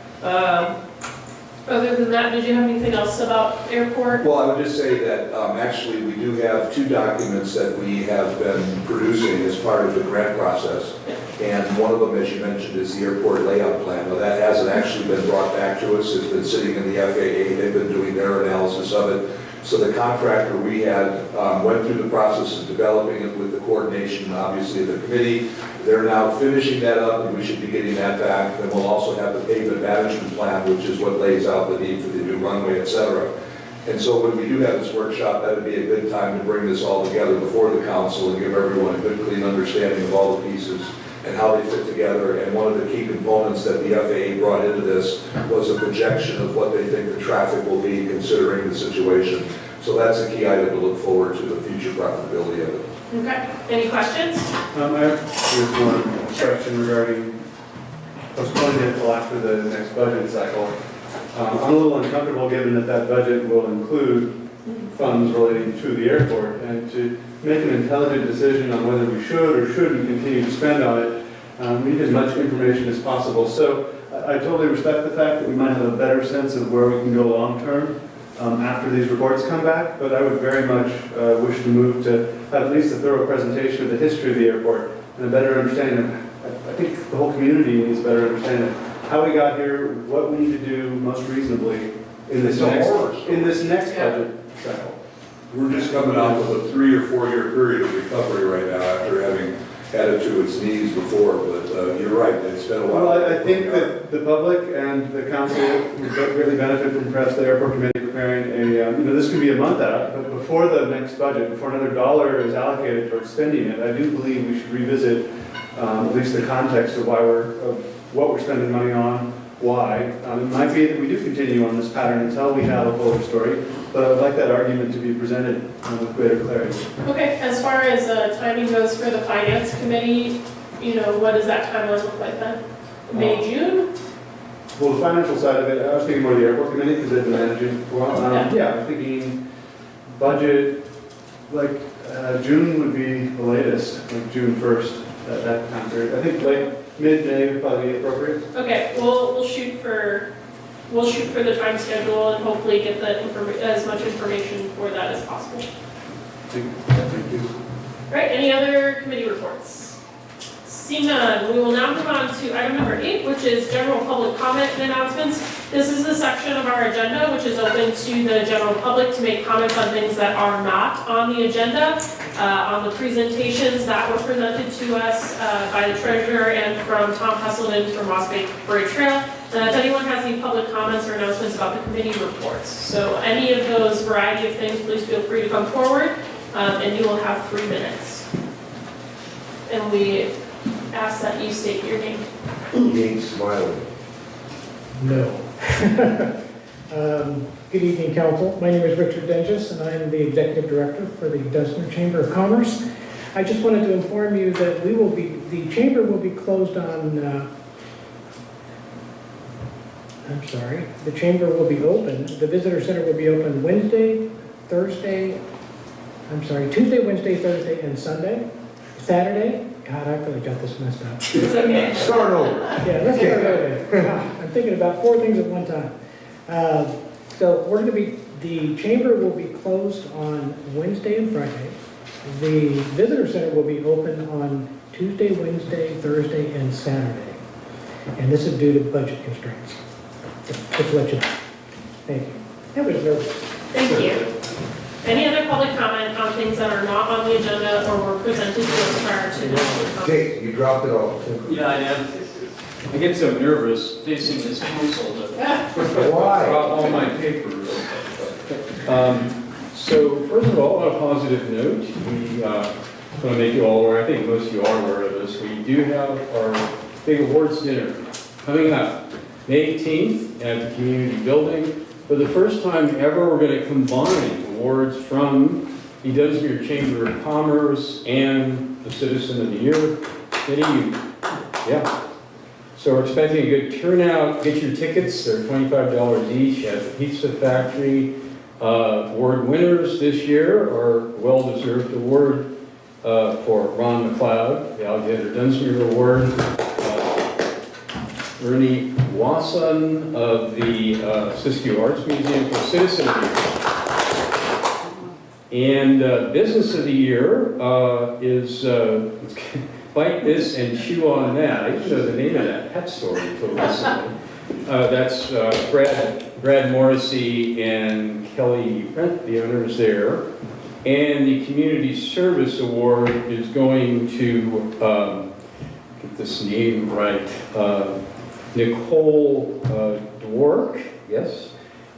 Other than that, did you have anything else about airport? Well, I would just say that actually we do have 2 documents that we have been producing as part of the grant process. And one of them, as you mentioned, is the airport layout plan. Now that hasn't actually been brought back to us. It's been sitting in the FAA. They've been doing their analysis of it. So the contractor we had went through the process of developing it with the coordination, obviously, of the committee. They're now finishing that up, and we should be getting that back. Then we'll also have the pavement management plan, which is what lays out the need for the new runway, et cetera. And so when we do have this workshop, that would be a good time to bring this all together before the council and give everyone a good, clean understanding of all the pieces and how they fit together. And one of the key components that the FAA brought into this was a projection of what they think the traffic will be considering the situation. So that's a key item to look forward to, the future profitability of it. Okay, any questions? I have just one question regarding postponing it until after the next budget cycle. I'm a little uncomfortable given that that budget will include funds relating to the airport, and to make an intelligent decision on whether we should or shouldn't continue to spend on it, we need as much information as possible. So I totally respect the fact that we might have a better sense of where we can go long-term after these reports come back, but I would very much wish to move to have at least a thorough presentation of the history of the airport and a better understanding of, I think the whole community needs a better understanding of how we got here, what we need to do most reasonably in this next budget cycle. We're just coming off of a 3 or 4 year period of recovery right now after having had it to its knees before, but you're right, it's been a while. Well, I think that the public and the council would greatly benefit from perhaps the airport committee preparing this could be a month out, but before the next budget, before another dollar is allocated towards spending it, I do believe we should revisit at least the context of what we're spending money on, why. It might be that we do continue on this pattern until we have a fuller story, but I would like that argument to be presented with greater clarity. Okay, as far as timing goes for the finance committee, what does that timeline look like then? May, June? Well, the financial side of it, I was thinking more of the airport committee because they've been managing for a while. Yeah. I was thinking budget, like June would be the latest, like June 1st, that time period. I think like mid-May would probably be appropriate. Okay, we'll shoot for the time schedule and hopefully get as much information for that as possible. Thank you. All right, any other committee reports? Seeing none, we will now move on to item number 8, which is general public comment and announcements. This is the section of our agenda which is open to the general public to make comments on things that are not on the agenda, on the presentations that were presented to us by the treasurer and from Tom Hesselman from Moss Bay Parade Trail. And if anyone has any public comments or announcements about the committee reports. So any of those variety of things, please feel free to come forward, and you will have 3 minutes. And we ask that you state your name. He ain't smiling. No. Good evening, Council. My name is Richard Denges, and I am the Executive Director for the Dunsmuir Chamber of Commerce. I just wanted to inform you that the Chamber will be closed on, the Chamber will be open, the Visitor Center will be open Tuesday, Wednesday, Thursday, and Sunday. Saturday, God, I really got this messed up. It's okay. Start over. Yeah, let's start over. God, I'm thinking about 4 things at one time. So the chamber will be closed on Wednesday and Friday. The visitor center will be open on Tuesday, Wednesday, Thursday, and Saturday. And this is due to budget constraints. So, just to let you know. Thank you. That was nervous. Thank you. Any other public comment on things that are not on the agenda or were presented to us prior to the public comment? Okay, you dropped it all. Yeah, I am. I get so nervous facing this council that Why? drop all my papers. So first of all, on a positive note, we want to make you all aware, I think most of you are aware of this, we do have our big awards dinner coming up May 18th at the community building. For the first time ever, we're going to combine awards from the Dunsmuir Chamber of Commerce and the Citizen of the Year. Yeah. So we're expecting a good turnout. Get your tickets. They're $25 each at the Pizza Factory. Award winners this year are well-deserved award for Ron McLeod, the Alexander Dunsmuir Award. Ernie Wasson of the Siskiyou Arts Museum for Citizen of the Year. And Business of the Year is Bite This and Chew on That. I didn't know the name of that pet store until recently. That's Brad Morrissey and Kelly Brent, the owners there. And the Community Service Award is going to, get this name right, Nicole Dwork, yes,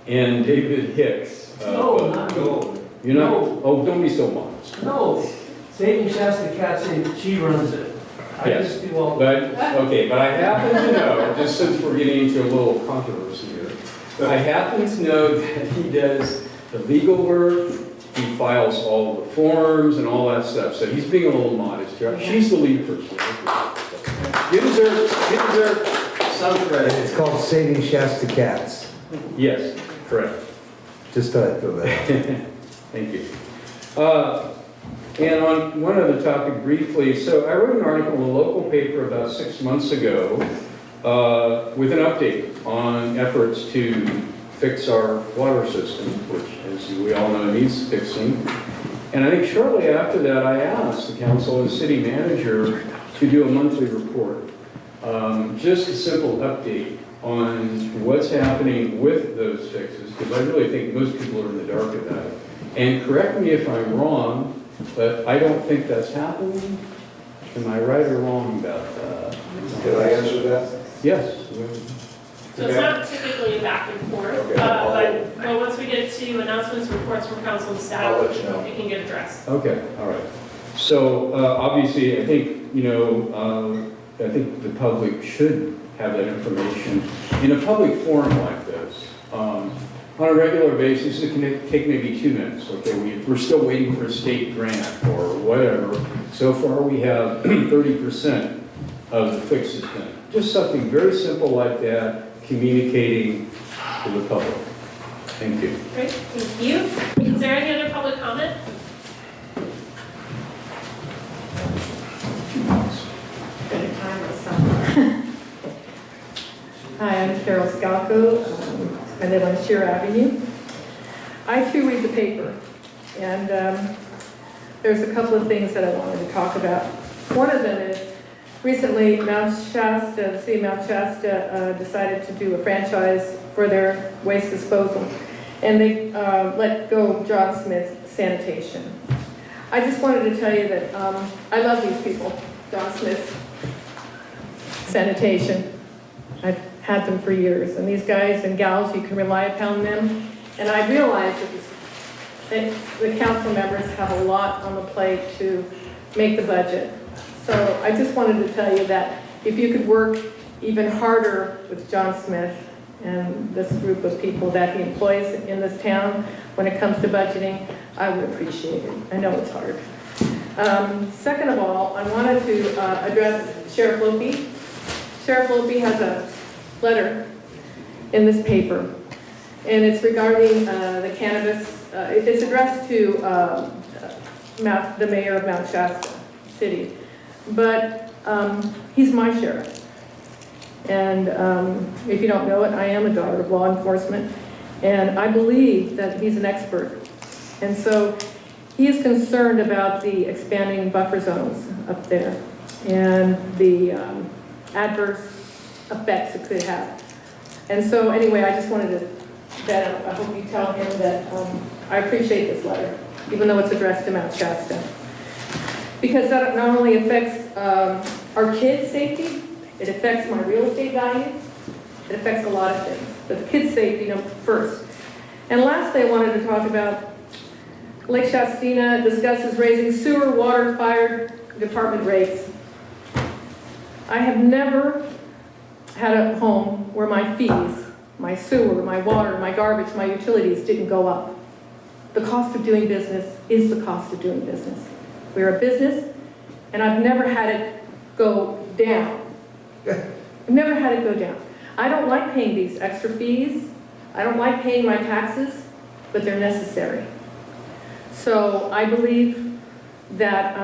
and David Hicks. No, not Nicole. You know? No. Oh, don't be so modest. No, Saving Shasta Cat said she runs it. Yes, but I happen to know, just since we're getting into a little controversy here, I happen to know that he does the legal work, he files all the forms and all that stuff, so he's being a little modest here. She's the lead person. You deserve some credit. It's called Saving Shasta Cats. Yes, correct. Just thought I'd throw that out. Thank you. And on one other topic briefly, so I wrote an article in a local paper about 6 months ago with an update on efforts to fix our water system, which, as we all know, needs fixing. And I think shortly after that, I asked the council and city manager to do a monthly report. Just a simple update on what's happening with those fixes, because I really think most people are in the dark about it. And correct me if I'm wrong, but I don't think that's happening. Am I right or wrong about that? Can I answer that? Yes. So it's not typically a back and forth, Okay. but once we get to announcements, reports from council and staff, I'll let you know. it can get addressed. Okay, all right. So obviously, I think, I think the public should have that information in a public forum like this. On a regular basis, it can take maybe 2 minutes, okay? We're still waiting for a state grant or whatever. So far, we have 30% of the fixes done. Just something very simple like that, communicating to the public. Thank you. Great, thank you. Is there any other public comment? Hi, I'm Carol Scalco. I live on Sheer Avenue. I too read the paper, and there's a couple of things that I wanted to talk about. One of them is recently Mount Shasta, the city of Mount Shasta decided to do a franchise for their waste disposal, and they let go of John Smith Sanitation. I just wanted to tell you that I love these people, John Smith Sanitation. I've had them for years, and these guys and gals, you can rely upon them. And I realize that the council members have a lot on the plate to make the budget. So I just wanted to tell you that if you could work even harder with John Smith and this group of people that he employs in this town when it comes to budgeting, I would appreciate it. I know it's hard. Second of all, I wanted to address Sheriff Lopi. Sheriff Lopi has a letter in this paper, and it's regarding the cannabis. It's addressed to the mayor of Mount Shasta City, but he's my sheriff. And if you don't know it, I am a daughter of law enforcement, and I believe that he's an expert. And so he is concerned about the expanding buffer zones up there and the adverse effects it could have. And so anyway, I just wanted to, I hope you tell him that I appreciate this letter, even though it's addressed to Mount Shasta. Because that not only affects our kids' safety, it affects my real estate value, it affects a lot of things. But the kids' safety first. And lastly, I wanted to talk about Lake Shastina discusses raising sewer, water, fire department rates. I have never had a home where my fees, my sewer, my water, my garbage, my utilities didn't go up. The cost of doing business is the cost of doing business. We're a business, and I've never had it go down. I've never had it go down. I don't like paying these extra fees. I don't like paying my taxes, but they're necessary. So I believe that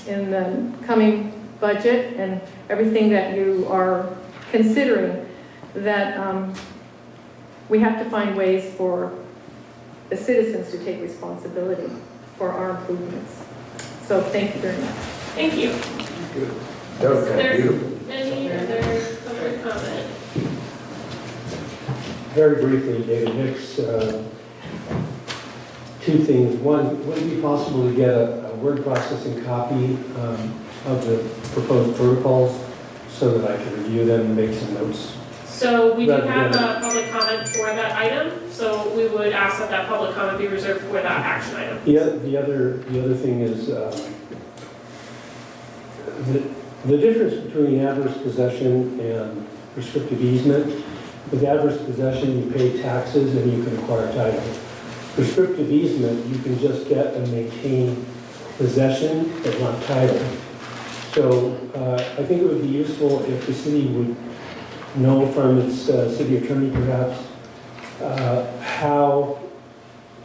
in the coming budget and everything that you are considering, that we have to find ways for the citizens to take responsibility for our improvements. So thank you very much. Thank you. Good. That was Is kind of there beautiful. any other public comment? Very briefly, David Hicks, 2 things. One, would it be possible to get a word processing copy of the proposed protocols so that I can review them and make some notes? So we do Rather have than- a public comment for that item, so we would ask that that public comment be reserved for that action item. The other thing is The difference between adverse possession and prescriptive easement, with adverse possession, you pay taxes and you can acquire title. Prescriptive easement, you can just get and maintain possession, but not title. So I think it would be useful if the city would know from its city attorney perhaps how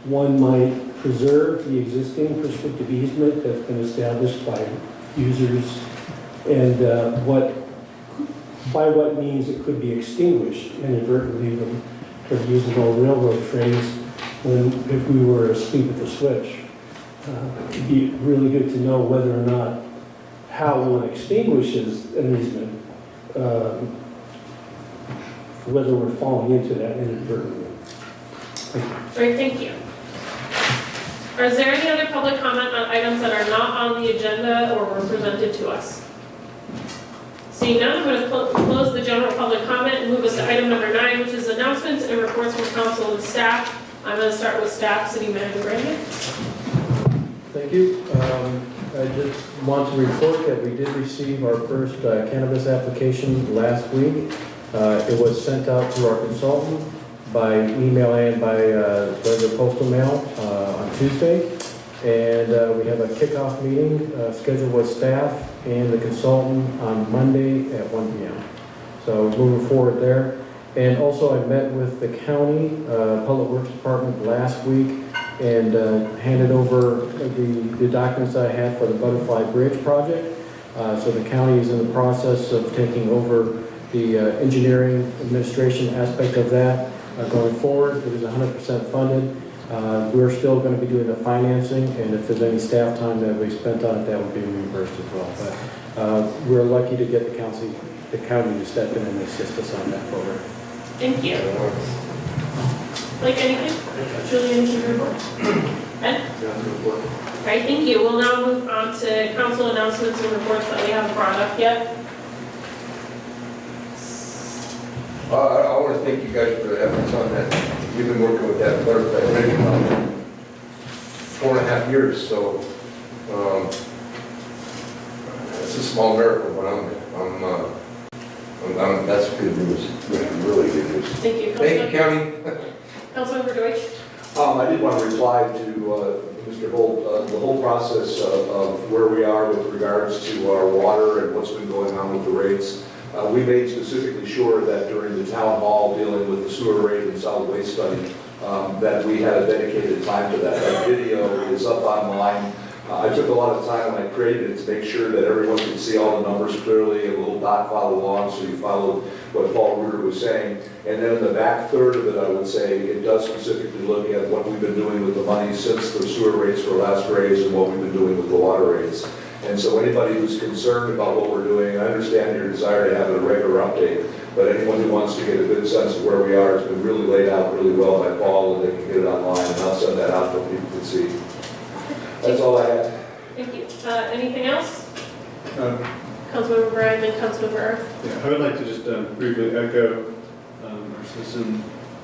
one might preserve the existing prescriptive easement that's been established by users and by what means it could be extinguished inadvertently for the use of old railroad trains if we were asleep at the switch. It'd be really good to know whether or not how one extinguishes an easement, whether we're falling into that inadvertently. Great, thank you. Is there any other public comment on items that are not on the agenda or were presented to us? Seeing none, I'm going to close the general public comment and move us to item number 9, which is announcements and reports from council and staff. I'm going to start with staff, City Manager Brandon. Thank you. I just want to report that we did receive our first cannabis application last week. It was sent out to our consultant by email and by regular postal mail on Tuesday. And we have a kickoff meeting scheduled with staff and the consultant on Monday at 1 p.m. So moving forward there. And also I met with the county Public Works Department last week and handed over the documents I had for the Butterfly Bridge project. So the county is in the process of taking over the engineering administration aspect of that going forward. It is 100% funded. We're still going to be doing the financing, and if there's any staff time that we spent on it, that would be reimbursed as well. But we're lucky to get the county to step in and assist us on that program. Thank you. Like anything? Julie, anything to report? Ed? All right, thank you. We'll now move on to council announcements and reports that we haven't brought up yet. I want to thank you guys for the efforts on that. We've been working with that Butterfly Bridge for 4.5 years, so it's a small miracle, but that's good news, really good news. Thank you. Thank you, County. Councilmember Deutsch? I did want to reply to Mr. Holt, the whole process of where we are with regards to our water and what's been going on with the rates. We made specifically sure that during the town hall dealing with the sewer rate and solid waste study, that we had a dedicated time to that. That video is up online. I took a lot of time when I created it to make sure that everyone could see all the numbers clearly, a little dot follow along so you followed what Paul Reuter was saying. And then in the back third of it, I would say, it does specifically look at what we've been doing with the money since the sewer rates were last raised and what we've been doing with the water rates. And so anybody who's concerned about what we're doing, I understand your desire to have a regular update, but anyone who wants to get a good sense of where we are has been really laid out really well by Paul, and they can get it online, and I'll send that out so people can see. That's all I have. Thank you. Anything else? Councilmember Bryan, then Councilmember Earth. Yeah, I would like to just briefly echo our citizen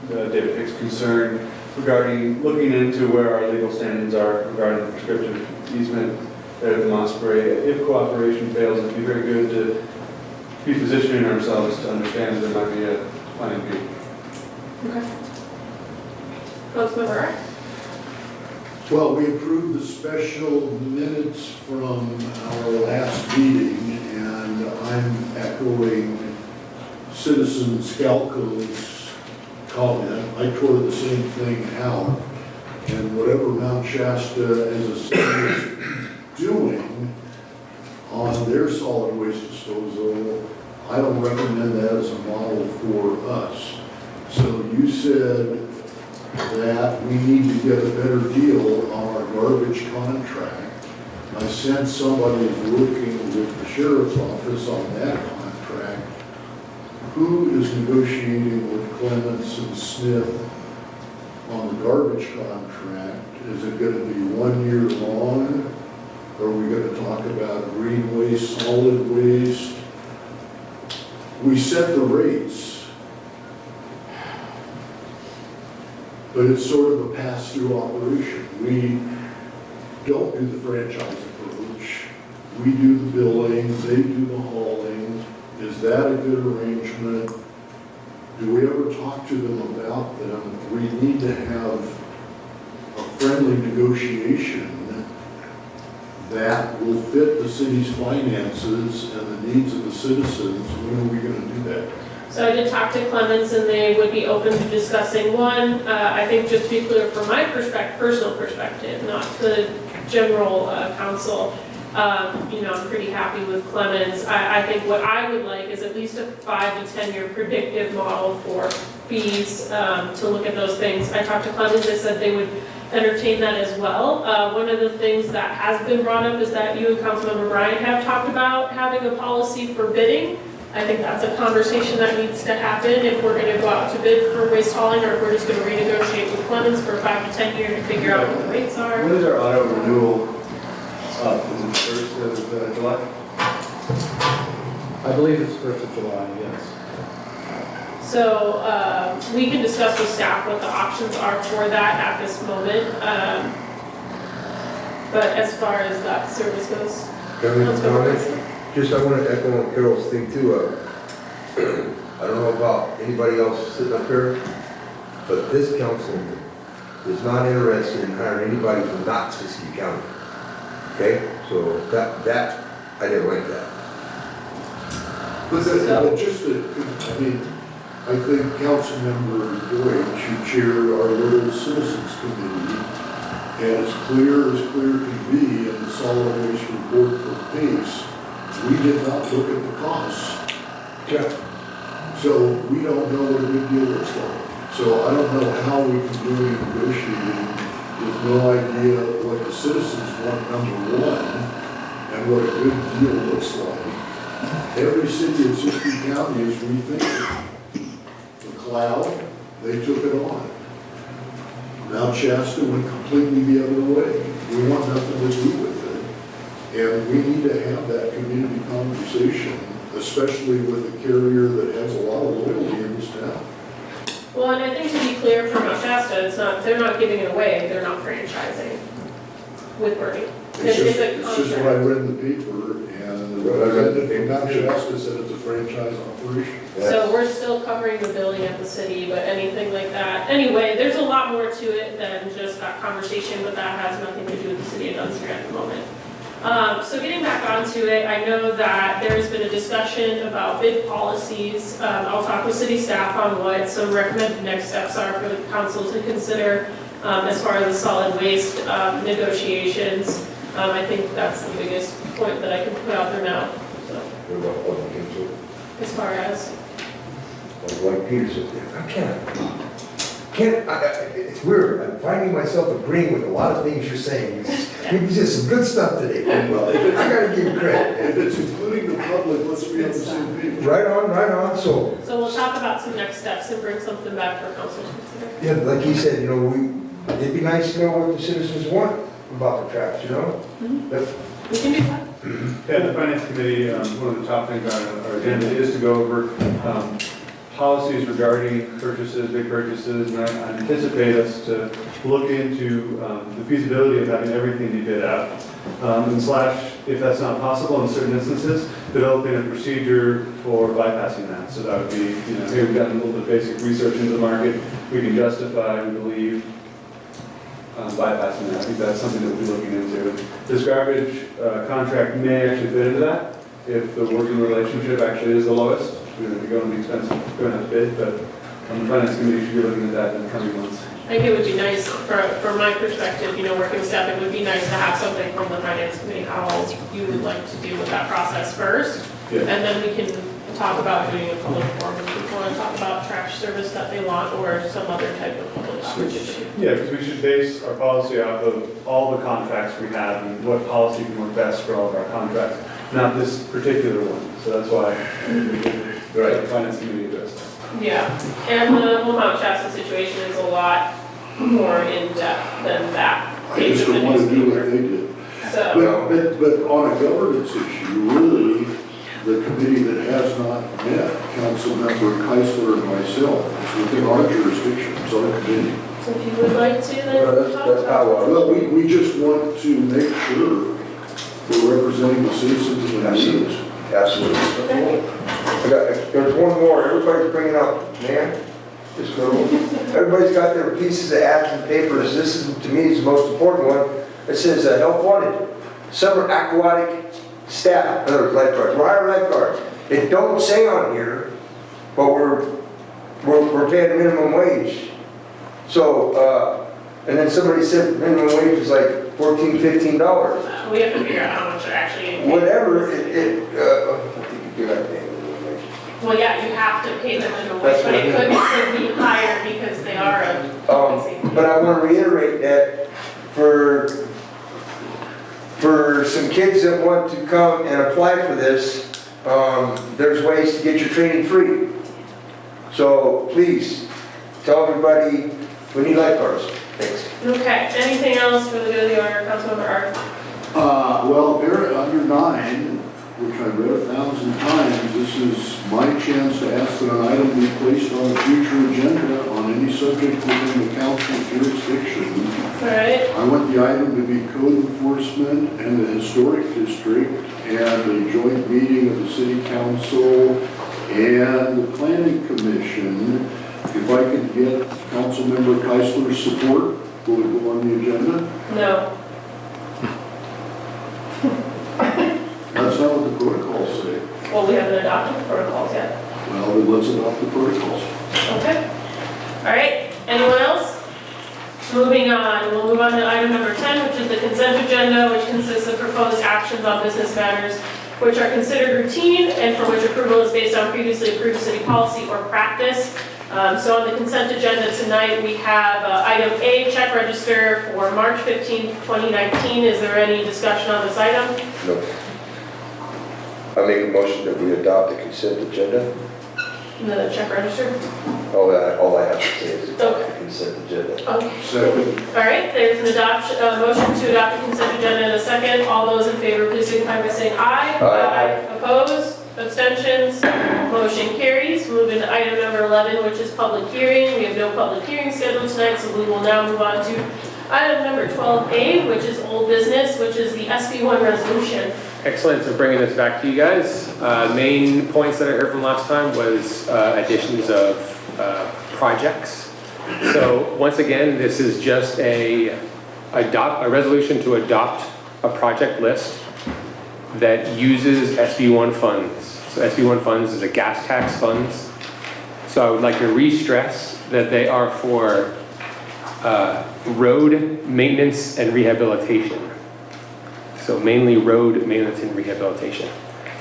David Hicks' concern regarding looking into where our legal standings are regarding the prescriptive easement at the Mossbury. If cooperation fails, it'd be very good to be positioning ourselves to understand that there might be a plan B. Okay. Councilmember Earth. Well, we approved the special minutes from our last meeting, and I'm echoing Citizen Scalco's comment. I tore the same thing out, and whatever Mount Shasta as a city is doing on their solid waste disposal, I don't recommend that as a model for us. So you said that we need to get a better deal on our garbage contract. I sense somebody is working with the sheriff's office on that contract. Who is negotiating with Clements and Smith on the garbage contract? Is it going to be 1 year long? Are we going to talk about green waste, solid waste? We set the rates, but it's sort of a pass-through operation. We don't do the franchise approach. we do the billing, they do the hauling. Is that a good arrangement? Do we ever talk to them about them? We need to have a friendly negotiation that will fit the city's finances and the needs of the citizens. When are we gonna do that? So I did talk to Clemens and they would be open to discussing one. I think just to be clear from my personal perspective, not the general council, I'm pretty happy with Clemens. I think what I would like is at least a 5 to 10 year predictive model for fees to look at those things. I talked to Clemens, they said they would entertain that as well. One of the things that has been brought up is that you and Councilmember Bryan have talked about having a policy for bidding. I think that's a conversation that needs to happen if we're going to go out to bid for waste hauling, or if we're just going to renegotiate with Clemens for 5 to 10 years to figure out what the rates are. When is our auto renewal up? Is it 1st of July? I believe it's 1st of July, yes. So we can discuss with staff what the options are for that at this moment. But as far as that service goes, Just, I want to echo on Carol's thing too. I don't know about anybody else sitting up here, but this councilman is not interested in hiring anybody from not Siskiyou County. Okay, so that I didn't like that. But I think Councilmember Deutsch, who chaired our little citizens committee, as clear can be in the solid waste report for PACE, we did not look at the costs. Yeah. So we don't know what a good deal looks like. So I don't know how we can do any negotiating with no idea what the citizens want, number one, and what a good deal looks like. Every city in Siskiyou County is rethinking. McLeod, they took it on. Mount Shasta went completely the other way. We want nothing to do with it. And we need to have that community conversation, especially with a carrier that has a lot of loyalty in this town. well, and I think to be clear for Mount Shasta, they're not giving it away, they're not franchising with Bernie. It's just a what I read in the paper, and the representative from Mount Shasta said it's a franchise operation. So we're still covering the billing at the city, but anything like that. Anyway, there's a lot more to it than just that conversation, but that has nothing to do with the city of Dunsmuir at the moment. So getting back onto it, I know that there has been a discussion about bid policies. I'll talk with city staff on what some recommended next steps are for the council to consider as far as the solid waste negotiations. I think that's the biggest point that I can put out there now. So, What about public input? as far as Like Peter said, it's weird. I'm finding myself agreeing with a lot of things you're saying. You said some good stuff today. Well, I gotta give you credit. If it's including the public, let's be on the same page. Right on, so. So we'll talk about some next steps and bring something back for council to consider. Yeah, like he said, it'd be nice to know what the citizens want about the traps, That's- We can do that. Yeah, the finance committee, one of the top things on our agenda is to go over policies regarding purchases, big purchases, and I anticipate us to look into the feasibility of having everything be bid out. And slash, if that's not possible in certain instances, developing a procedure for bypassing that. So that would be, hey, we've done a little bit of basic research into the market, we can justify, we believe, bypassing that. I think that's something that we'll be looking into. This garbage contract may actually fit into that if the working relationship actually is the lowest. We're going to be going to be expensive, going to have to bid, but the finance committee should be looking at that in the coming months. I think it would be nice, from my perspective, working with staff, it would be nice to have something from the finance committee, how you would like to deal with that process first. Yeah. And then we can talk about doing a public forum if people want to talk about trash service that they want or some other type of public opportunity. Yeah, because we should base our policy off of all the contracts we have and what policy can work best for all of our contracts, not this particular one. So that's why the finance committee addressed that. Yeah, and the whole Mount Shasta situation is a lot more in-depth than that. I just don't want to do what they did. So, But on a governance issue, really, the committee that has not met, Councilmember Keisler and myself, it's within our jurisdiction, it's our committee. so if you would like to, then talk about it. Well, we just want to make sure we're representing the citizens of the Absolutely. Absolutely. There's one more, everybody's bringing up, man, just go. Everybody's got their pieces of action papers, this is, to me, is the most important one. It says, help wanted, summer aquatic staff, in other words, lifeguards, we're hiring lifeguards. It don't say on here, but we're paying minimum wage. So, and then somebody said minimum wage is like $14, $15. We have to figure out how much they're actually. Whatever, I think you got to pay minimum wage. Well, yeah, you have to pay them minimum wage, That's but what it I could be higher because they are a. But I want to reiterate that for some kids that want to come and apply for this, there's ways to get your training free. So please, tell everybody we need lifeguards. Thanks. Okay, anything else for the good of the order, Councilmember Art? Well, there, under 9, which I've read 1,000 times, this is my chance to ask that an item be placed on a future agenda on any subject within the council's jurisdiction. All right. I want the item to be code enforcement and the historic district and a joint meeting of the city council and the planning commission. If I could get Councilmember Keisler's support, will it go on the agenda? No. That's not what the protocols say. Well, we haven't adopted the protocols yet. Well, then let's adopt the protocols. Okay. All right, anyone else? Moving on, we'll move on to item number 10, which is the consent agenda, which consists of proposed actions on business matters which are considered routine and for which approval is based on previously approved city policy or practice. So on the consent agenda tonight, we have item A, check register for March 15th, 2019. Is there any discussion on this item? No. I make a motion that we adopt the consent agenda. The check register? All I have to say is adopt Okay. the consent agenda. Okay. Second. All right, there's an motion to adopt the consent agenda in a second. All those in favor, please signify by saying aye. Aye. Opposed? Abstentions? Motion carries. Move into item number 11, which is public hearing. We have no public hearing scheduled tonight, so we will now move on to item number 12A, which is old business, which is the SB1 resolution. Excellent, so bringing this back to you guys. Main points that I heard from last time was additions of projects. So once again, this is just a resolution to adopt a project list that uses SB1 funds. So SB1 funds is a gas tax funds. So I would like to re-stress that they are for road maintenance and rehabilitation. So mainly road maintenance and rehabilitation.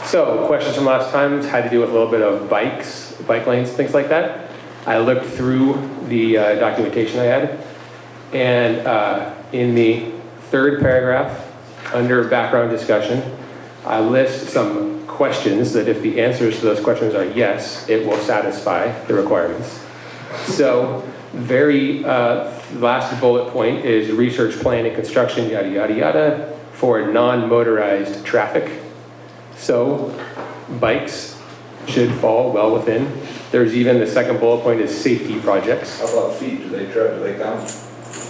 So questions from last time had to do with a little bit of bikes, bike lanes, things like that. I looked through the documentation I had, and in the third paragraph, under background discussion, I list some questions that if the answers to those questions are yes, it will satisfy the requirements. So very last bullet point is research, plan, and construction, yada, yada, yada, for non-motorized traffic. So bikes should fall well within. There's even the second bullet point is safety projects. How about feet? Do they count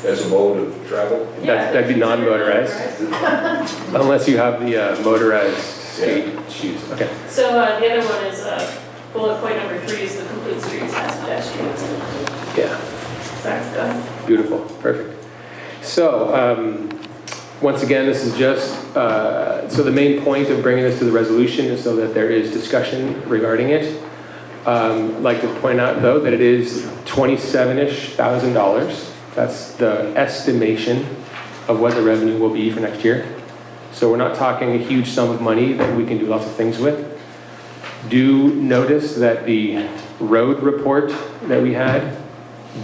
as a mode of travel? That'd be non-motorized. Unless you have the motorized skate shoes. Okay. So the other one is bullet point number 3 is the complete streets as pedestrians. Yeah. Sorry, go ahead. Beautiful. Perfect. So once again, this is just, so the main point of bringing this to the resolution is so that there is discussion regarding it. I'd like to point out, though, that it is $27,000-ish. That's the estimation of what the revenue will be for next year. So we're not talking a huge sum of money that we can do lots of things with. Do notice that the road report that we had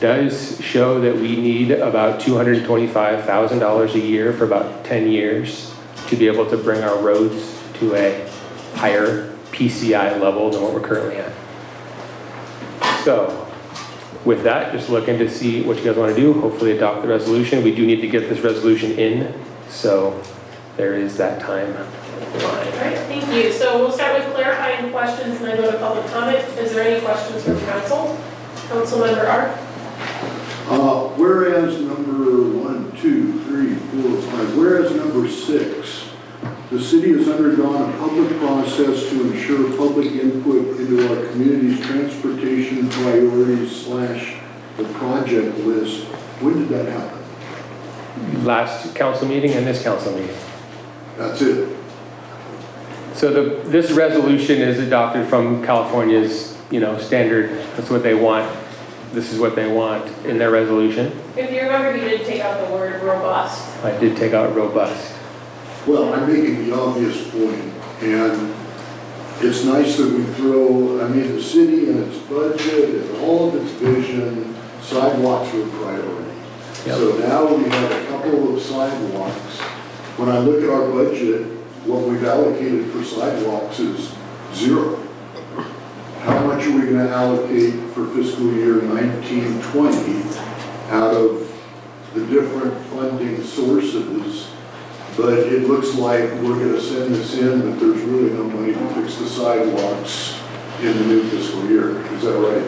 does show that we need about $225,000 a year for about 10 years to be able to bring our roads to a higher PCI level than what we're currently at. So with that, just looking to see what you guys want to do, hopefully adopt the resolution. We do need to get this resolution in, so there is that time. All right, thank you. So we'll start with clarifying questions and then go to public comment. Is there any questions from council? Councilmember Art? Whereas number 1, 2, 3, 4, 5, whereas number 6, The city has undergone a public process to ensure public input into our community's transportation priorities / the project list. When did that happen? Last council meeting and this council meeting. That's it. So this resolution is adopted from California's, standard. That's what they want. This is what they want in their resolution. If you remember, you did take out the word robust. I did take out robust. Well, I'm making the obvious point, and it's nice that we throw, the city and its budget and all of its vision, sidewalks are a priority. Yep. So now we have a couple of sidewalks. When I look at our budget, what we've allocated for sidewalks is zero. How much are we going to allocate for fiscal year 1920 out of the different funding sources? But it looks like we're going to send this in, but there's really no money to fix the sidewalks in the new fiscal year. Is that right?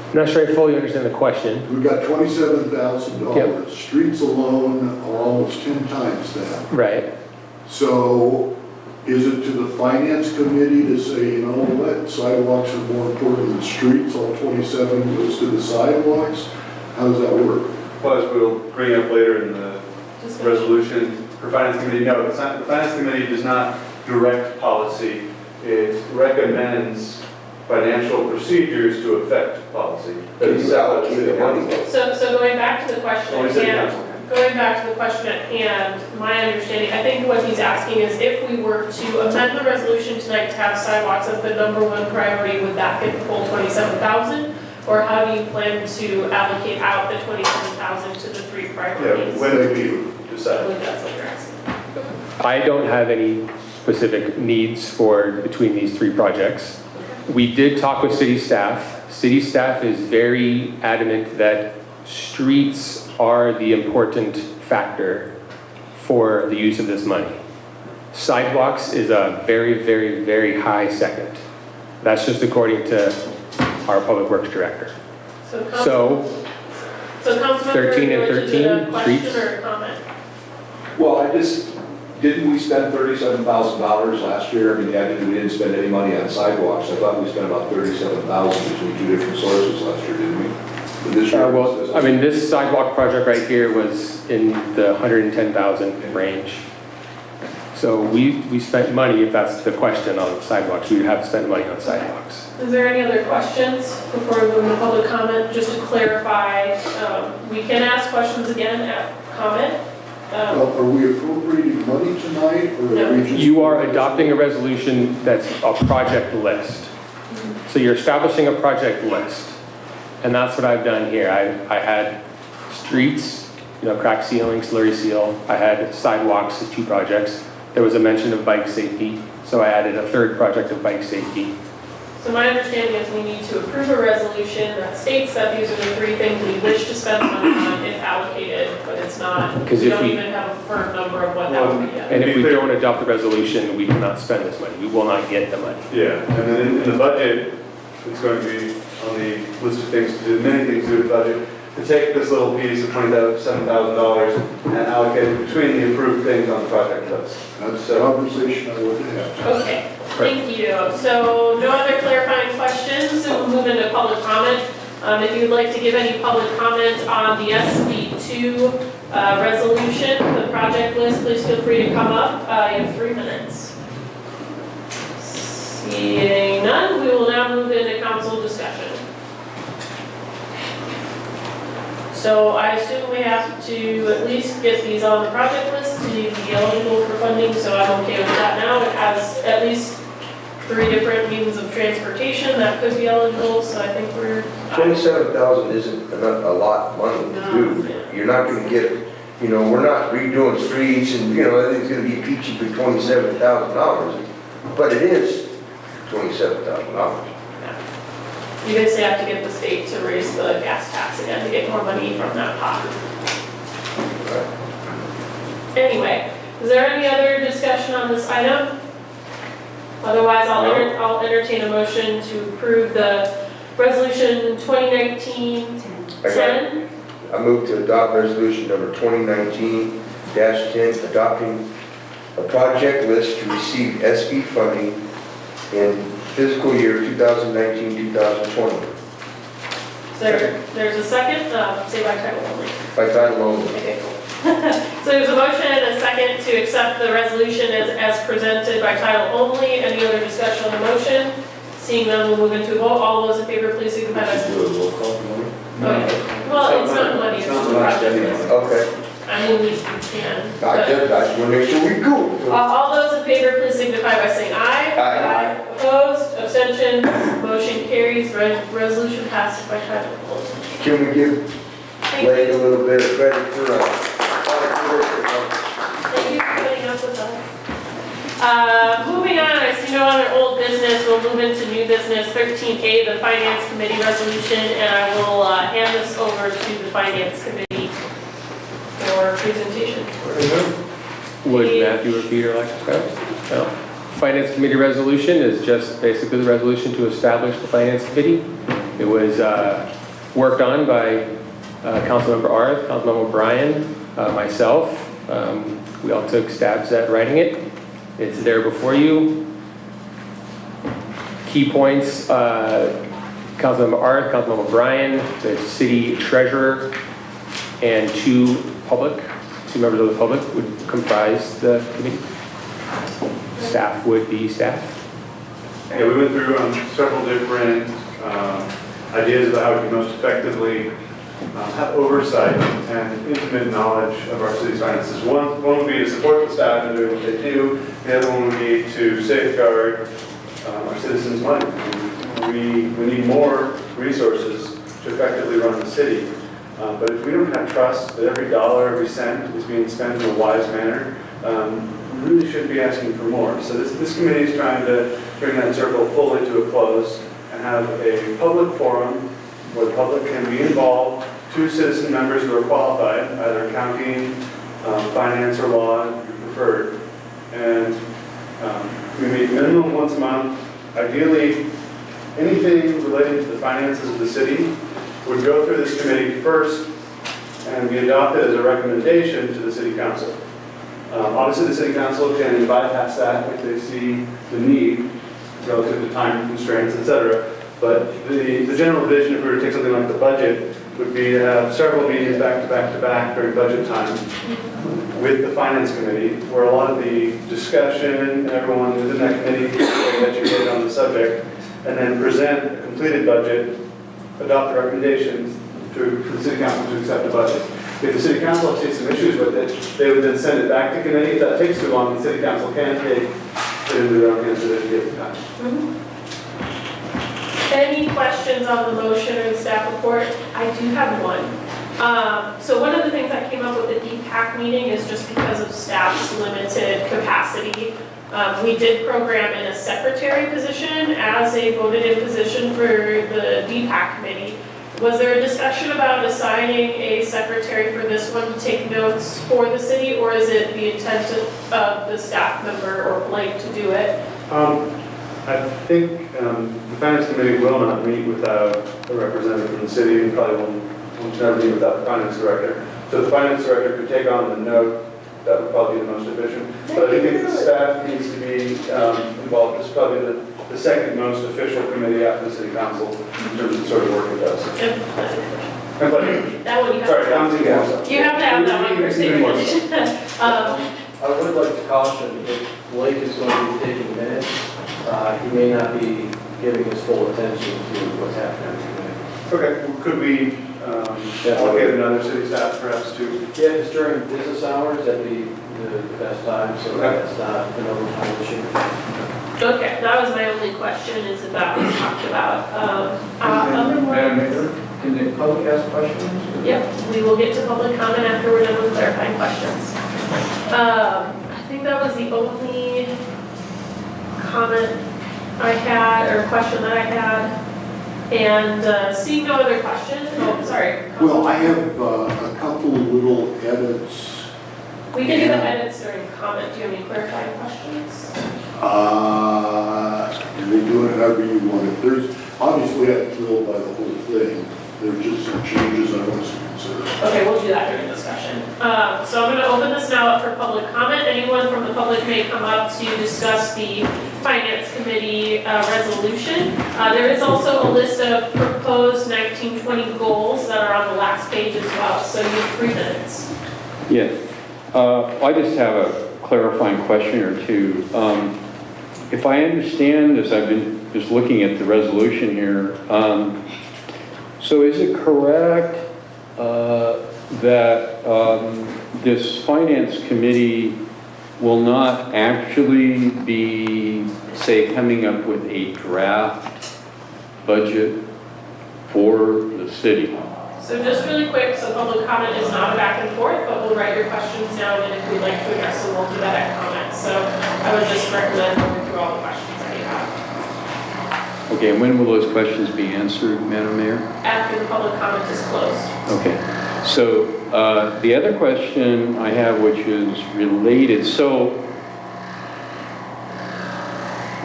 I'm not sure I fully understand the question. We've got $27,000. Yep. Streets alone are almost 10 times that. Right. So is it to the finance committee to say, you know what, sidewalks are more important than streets, all 27 goes to the sidewalks? How does that work? Well, as we'll bring up later in the resolution for finance committee, no, it's not, the finance committee does not direct policy. It recommends financial procedures to affect policy. Can you allocate the money? So going back to the question Only at city hand, council. going back to the question at hand, my understanding, I think what he's asking is if we were to amend the resolution tonight to have sidewalks as the #1 priority, would that get the full 27,000? Or how do you plan to allocate out the 27,000 to the three priorities? Yeah, when do we decide? I believe that's what you're asking. I don't have any specific needs for between these three projects. We did talk with city staff. City staff is very adamant that streets are the important factor for the use of this money. Sidewalks is a very, very, very high second. That's just according to our public works director. So Councilmember 13 and Lynch, is it a 13 question streets. or a comment? Well, didn't we spend $37,000 last year? We didn't spend any money on sidewalks. I thought we spent about $37,000 between two different sources last year, didn't we? But this year This sidewalk project right here was in the 110,000 range. So we spent money, if that's the question, on sidewalks. We have spent money on sidewalks. Is there any other questions before we move to public comment? Just to clarify, we can ask questions again at comment. Are we appropriating money tonight, or are we just? You are adopting a resolution that's a project list. So you're establishing a project list. And that's what I've done here. I had streets, crack ceiling, slurry seal. I had sidewalks as two projects. There was a mention of bike safety, so I added a third project of bike safety. So my understanding is we need to approve a resolution that states that these are the three things we wish to spend money on if allocated, but it's not, we don't even have a firm number of what that would be yet. And if we don't adopt the resolution, we cannot spend this money. We will not get the money. Yeah, and then in the budget, it's going to be on the list of things to do, many things to do with the budget, to take this little piece of $27,000 and allocate it between the approved things on the project list. That's a conversation I would have. Okay, thank you. So no other clarifying questions, so we'll move into public comment. If you'd like to give any public comment on the SB2 resolution, the project list, please feel free to come up. You have 3 minutes. Seeing none, we will now move into council discussion. So I assume we have to at least get these on the project list to be eligible for funding, so I'm okay with that now. It has at least 3 different means of transportation that could be eligible, so I think we're... 27,000 isn't a lot of money to do. You're not going to get, we're not redoing streets and, everything's going to be peachy for $27,000. But it is $27,000. You basically have to get the state to raise the gas tax again to get more money from that pot. Anyway, is there any other discussion on this item? Otherwise, I'll entertain a motion to approve the resolution 2019-10. I move to adopt resolution number 2019-10, adopting a project list to receive SB funding in fiscal year 2019-2020. There's a second, say by title only. By title only. Okay, cool. So there's a motion and a second to accept the resolution as presented by title only. Any other discussion on the motion? Seeing none, we'll move into a vote. All those in favor, please signify by saying aye. Well, it's not money, it's just a project. Okay. I mean, we can. I but- just want to make sure we go. All those in favor, please signify by saying aye. Aye. Opposed, abstentions, motion carries, resolution passes by title only. Can we give Thank Blake a you. little bit of credit for Thank you for putting up with us. Moving on, I see no other old business, we'll move into new business, 13A, the Finance Committee resolution, and I will hand this over to the Finance Committee for presentation. Would Matthew or Peter like to start? No. Finance Committee resolution is just basically the resolution to establish the Finance Committee. It was worked on by Councilmember Arth, Councilmember O'Brien, myself. We all took stabs at writing it. It's there before you. Key points, Councilmember Arth, Councilmember O'Brien, the city treasurer, and two members of the public would comprise the committee. Staff would be staff. Yeah, we went through several different ideas about how we can most effectively have oversight and intimate knowledge of our city's finances. One would be to support the staff in doing what they do. The other one would be to safeguard our citizens' money. We need more resources to effectively run the city. But if we don't have trust that every dollar, every cent is being spent in a wise manner, we really shouldn't be asking for more. So this committee is trying to bring that circle fully to a close and have a public forum where the public can be involved, 2 citizen members who are qualified, either accounting, finance, or law, if you preferred. And we meet minimum once a month. Ideally, anything related to the finances of the city would go through this committee first and be adopted as a recommendation to the city council. Obviously, the city council can bypass that if they see the need relative to time constraints, etc. But the general vision, if we were to take something like the budget, would be to have several meetings back to back to back during budget time with the finance committee, where a lot of the discussion and everyone within that committee is educated on the subject, and then present a completed budget, adopt the recommendations for the city council to accept the budget. If the city council sees some issues with it, they would then send it back to committee. If that takes too long, the city council can take it into their own hands at any given time. Any questions on the motion or the staff report? I do have one. So one of the things that came up with the DPAC meeting is just because of staff's limited capacity. We did program in a secretary position as a voted-in position for the DPAC committee. Was there a discussion about assigning a secretary for this one to take notes for the city, or is it the intent of the staff member or Blake to do it? I think the finance committee will not meet without a representative from the city, and probably won't never meet without the finance director. So the finance director could take on the note. That would probably be the most efficient. But I think the staff needs to be involved. It's probably the second most official committee after the city council in terms of the sort of work it does. And budget. That one you have Sorry, to council council. You have to have that one for state commission. I would like to caution, if Blake is going to be taking minutes, he may not be giving his full attention to what's happening on the committee. Okay, well, could we allocate another city staff perhaps to? Yeah, it's during business hours, that'd be the best time, so that's not an overtime issue. Okay, that was my only question, is about, talked about. Otherwise, Can the public ask questions? yep, we will get to public comment after we're done with clarifying questions. I think that was the only comment I had, or question that I had. And seeing no other questions, oh, sorry. Well, I have a couple of little edits. We can do the edits during comment. Do you have any clarifying questions? You can do it however you want it. There's, obviously I'm thrilled by the whole thing. There's just some changes I want us to consider. Okay, we'll do that during discussion. So I'm going to open this now up for public comment. Anyone from the public may come up to discuss the Finance Committee resolution. There is also a list of proposed 1920 goals that are on the last page as well, so you have 3 minutes. Yes. I just have a clarifying question or two. If I understand this, I've been just looking at the resolution here. So is it correct that this Finance Committee will not actually be, say, coming up with a draft budget for the city? So just really quick, so public comment is not a back and forth, but we'll write your questions down, and if we'd like to address them, we'll do that at comments. So I would just recommend going through all the questions that you have. Okay, and when will those questions be answered, Madam Mayor? After the public comment is closed. Okay, so the other question I have, which is related, so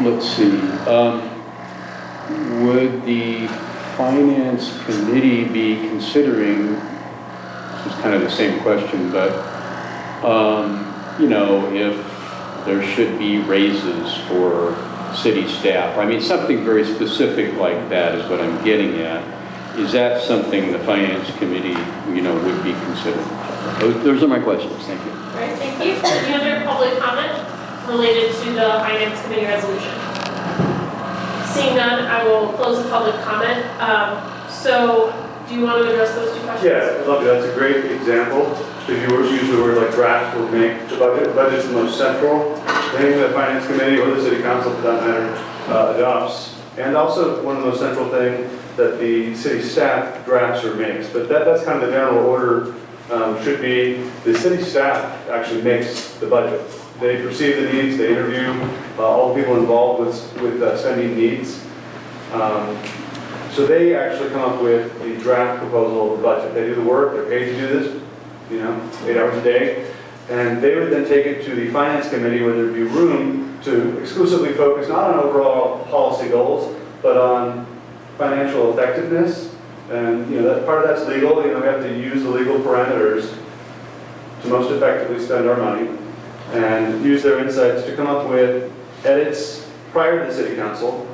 let's see, would the Finance Committee be considering, this is kind of the same question, but you know, if there should be raises for city staff? I mean, something very specific like that is what I'm getting at. Is that something the Finance Committee, you know, would be considering? Those are my questions. Thank you. All right, thank you. Any other public comment related to the Finance Committee resolution? Seeing none, I will close the public comment. So, do you want to address those 2 questions? Yeah, I'd love to. That's a great example. If you were to use the word like draft will make the budget. The budget's the most central thing that the Finance Committee or the City Council, for that matter, adopts. And also one of the most central things that the city staff drafts or makes. But that's kind of the general order should be the city staff actually makes the budget. They perceive the needs, they interview all the people involved with spending needs. So they actually come up with the draft proposal of the budget. They do the work, they're paid to do this, you know, 8 hours a day. And they would then take it to the Finance Committee where there'd be room to exclusively focus not on overall policy goals, but on financial effectiveness. And, you know, that part of that's legal. You know, we have to use the legal parameters to most effectively spend our money and use their insights to come up with edits prior to the City Council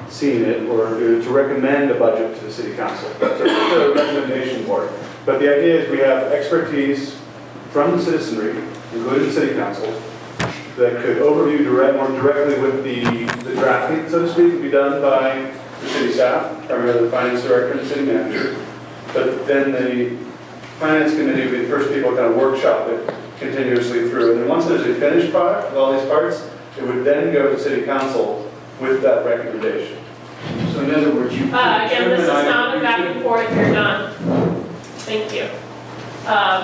seeing it, or to recommend a budget to the City Council. So it's a recommendation board. But the idea is we have expertise from the citizenry, including the City Council, that could overview more directly with the drafting, so to speak, to be done by the city staff, primarily the finance director and the city manager. But then the Finance Committee would be the first people to kind of workshop it continuously through. And then once there's a finished product with all these parts, it would then go to City Council with that recommendation. So in other words, you... Again, this is not a back and forth, you're done. Thank you.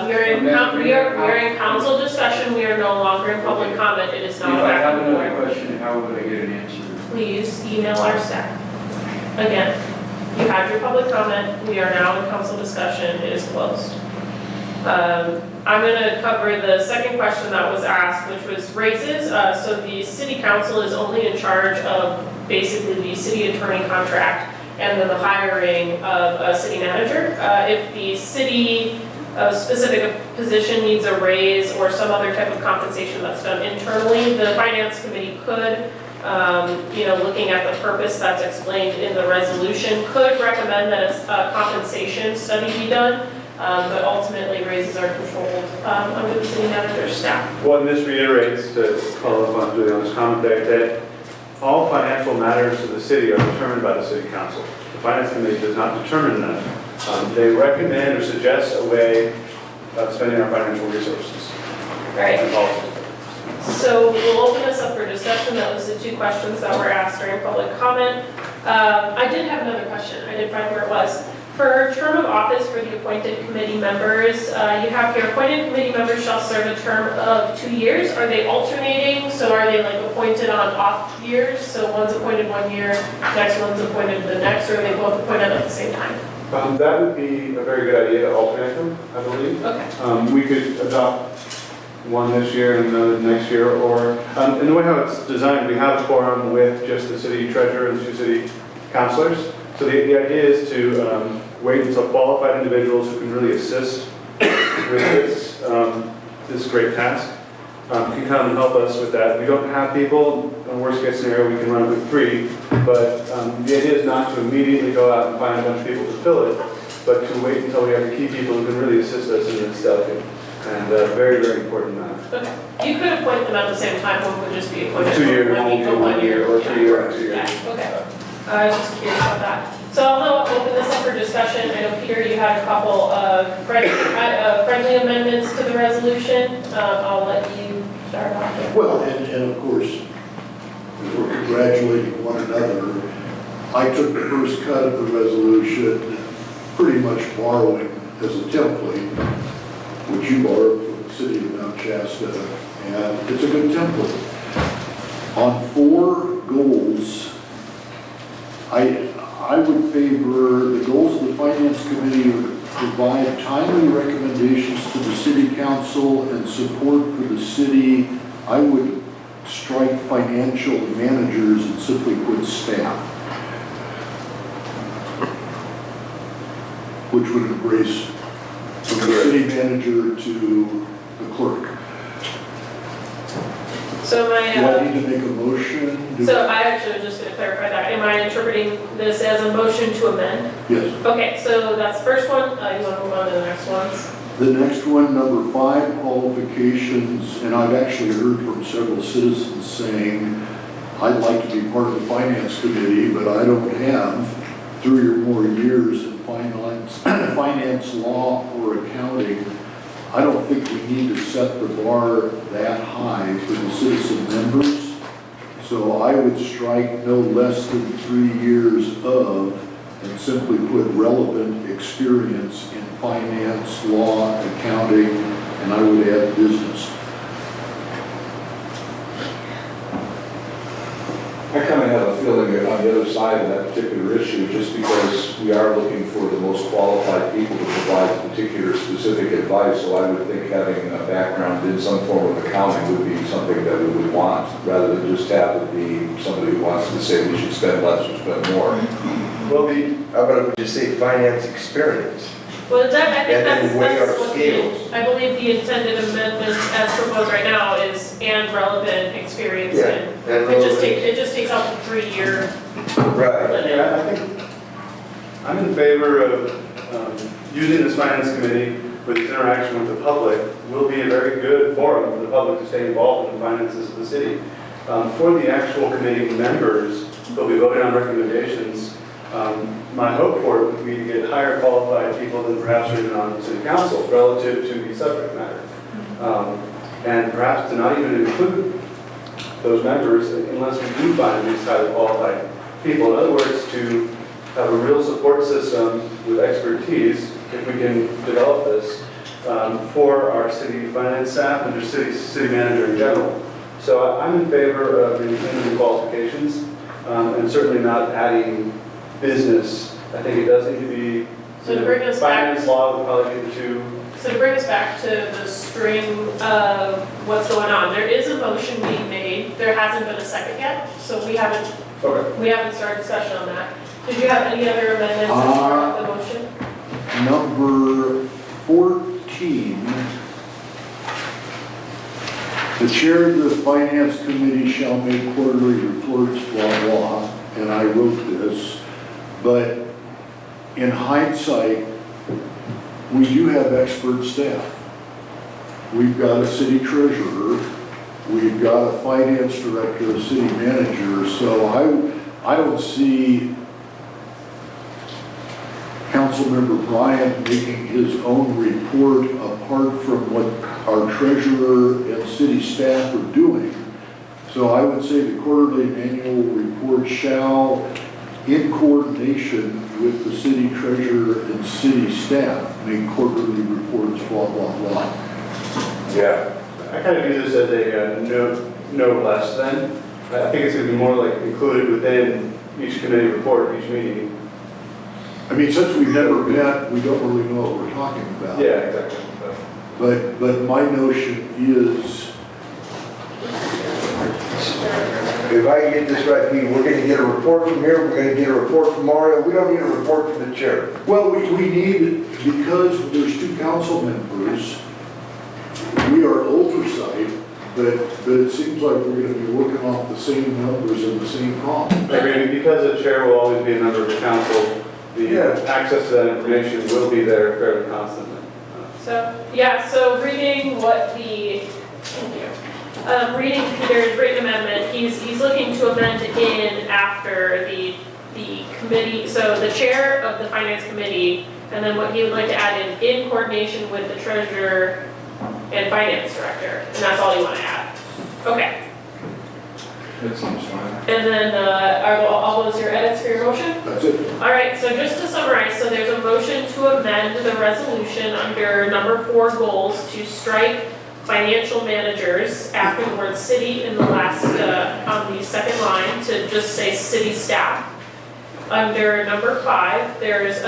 You're in council discussion, we are no longer in public comment, it is not a back and forth. If I have another question, how would I get an answer? Please email our staff. Again, you had your public comment, we are now in council discussion, it is closed. I'm going to cover the second question that was asked, which was raises. So the city council is only in charge of basically the city attorney contract and then the hiring of a city manager. If the city specific position needs a raise or some other type of compensation that's done internally, the Finance Committee could, looking at the purpose that's explained in the resolution, could recommend that a compensation study be done. But ultimately raises are controlled under the city manager's staff. Well, and this reiterates, to follow up on Juliana's comment there, that all financial matters of the city are determined by the City Council. The Finance Committee does not determine them. They recommend or suggest a way of spending our financial resources. Right. So we'll open this up for discussion. That was the 2 questions that were asked during public comment. I did have another question. I didn't find where it was. For term of office for the appointed committee members, you have here appointed committee members shall serve a term of 2 years. Are they alternating? So are they like appointed on off years? So one's appointed 1 year, next one's appointed the next, or are they both appointed at the same time? That would be a very good idea to alternate them, I believe. Okay. We could adopt one this year and the next year, or, and the way how it's designed, we have a quorum with just the city treasurer and 2 city councilors. So the idea is to wait until qualified individuals who can really assist with this great task can come and help us with that. We don't have people, in worst case scenario, we can run it with 3, but the idea is not to immediately go out and find a bunch of people to fill it, but to wait until we have the key people who can really assist us in this delicate and very, very important matter. Okay. You could appoint them at the same time, one would just be appointed 2 years, for 1 week or 1 year. or 3 years, 2 years. Yeah, okay. I was just curious about that. So I'll now open this up for discussion. I know, Peter, you had a couple of friendly amendments to the resolution. I'll let you start off here. Well, and of course, as we're congratulating one another, I took the first cut of the resolution, pretty much borrowing as a template, which you borrowed from the city of Mount Shasta, and it's a good template. On 4 goals, I would favor the goals of the Finance Committee provide timely recommendations to the City Council and support for the city. I would strike financial managers and simply put staff, which would embrace from the city manager to the clerk. So Do I need to make a motion? So I actually was just going to clarify that. Am I interpreting this as a motion to amend? Yes. Okay, so that's the first one. You want to move on to the next ones? The next one, number 5, qualifications, and I've actually heard from several citizens saying, I'd like to be part of the Finance Committee, but I don't have 3 or more years in finance law or accounting. I don't think we need to set the bar that high for the citizen members. So I would strike no less than 3 years of, and simply put relevant experience in finance, law, accounting, and I would add business. I kind of have a feeling that on the other side of that particular issue, just because we are looking for the most qualified people to provide particular specific advice, so I would think having a background in some form of accounting would be something that we would want, rather than just have it be somebody who wants to say we should spend less or spend more. Well, how about if we just say finance experience? Well, I think And then weigh our that's what scales. I believe the intended amendment as proposed right now is and relevant experience. Yeah, And and it just takes out the 3-year Right. limit. Yeah, I think I'm in favor of using this finance committee with its interaction with the public will be a very good forum for the public to stay involved in the finances of the city. For the actual committee members, they'll be voting on recommendations. My hope for it would be to get higher qualified people than perhaps are even on city council relative to the subject matter. And perhaps to not even include those members unless we do find these highly qualified people. In other words, to have a real support system with expertise, if we can develop this, for our city finance staff and our city manager in general. So I'm in favor of including qualifications and certainly not adding business. I think it does need to be, So to bring us back, finance law would probably be the 2. so to bring us back to the string of what's going on, there is a motion being made. There hasn't been a second yet, so we haven't started discussion on that. Did you have any other amendments as part of the motion? Number 14, the chair of the finance committee shall make quarterly reports, blah, blah, and I wrote this, but in hindsight, we do have expert staff. We've got a city treasurer, we've got a finance director, a city manager, so I don't see Councilmember Bryant making his own report apart from what our treasurer and city staff are doing. So I would say the quarterly and annual report shall, in coordination with the city treasurer and city staff, make quarterly reports, blah, blah, blah. Yeah. I kind of view this as a no less than. I think it's going to be more like included within each committee report, each meeting. I mean, since we've never met, we don't really know what we're talking about. Yeah, exactly. But my notion is, if I get this right, Pete, we're gonna get a report from here, we're gonna get a report from Mario, we don't need a report from the chair. Well, we need, because there's two council members, we are oversight, but it seems like we're gonna be working off the same numbers and the same problems. I mean, because the chair will always be a member of the council, the access to that information will be there fairly constantly. So, yeah, so reading what the, thank you. Reading Peter's written amendment, he's looking to amend in after the committee, so the chair of the finance committee, and then what he would like to add in coordination with the treasurer and finance director, and that's all you want to add. Okay. That seems fine. And then, are all those your edits for your motion? That's it. All right, so just to summarize, so there's a motion to amend the resolution under number 4 goals to strike financial managers after the word city in the last, on the second line to just say city staff. Under number 5, there's,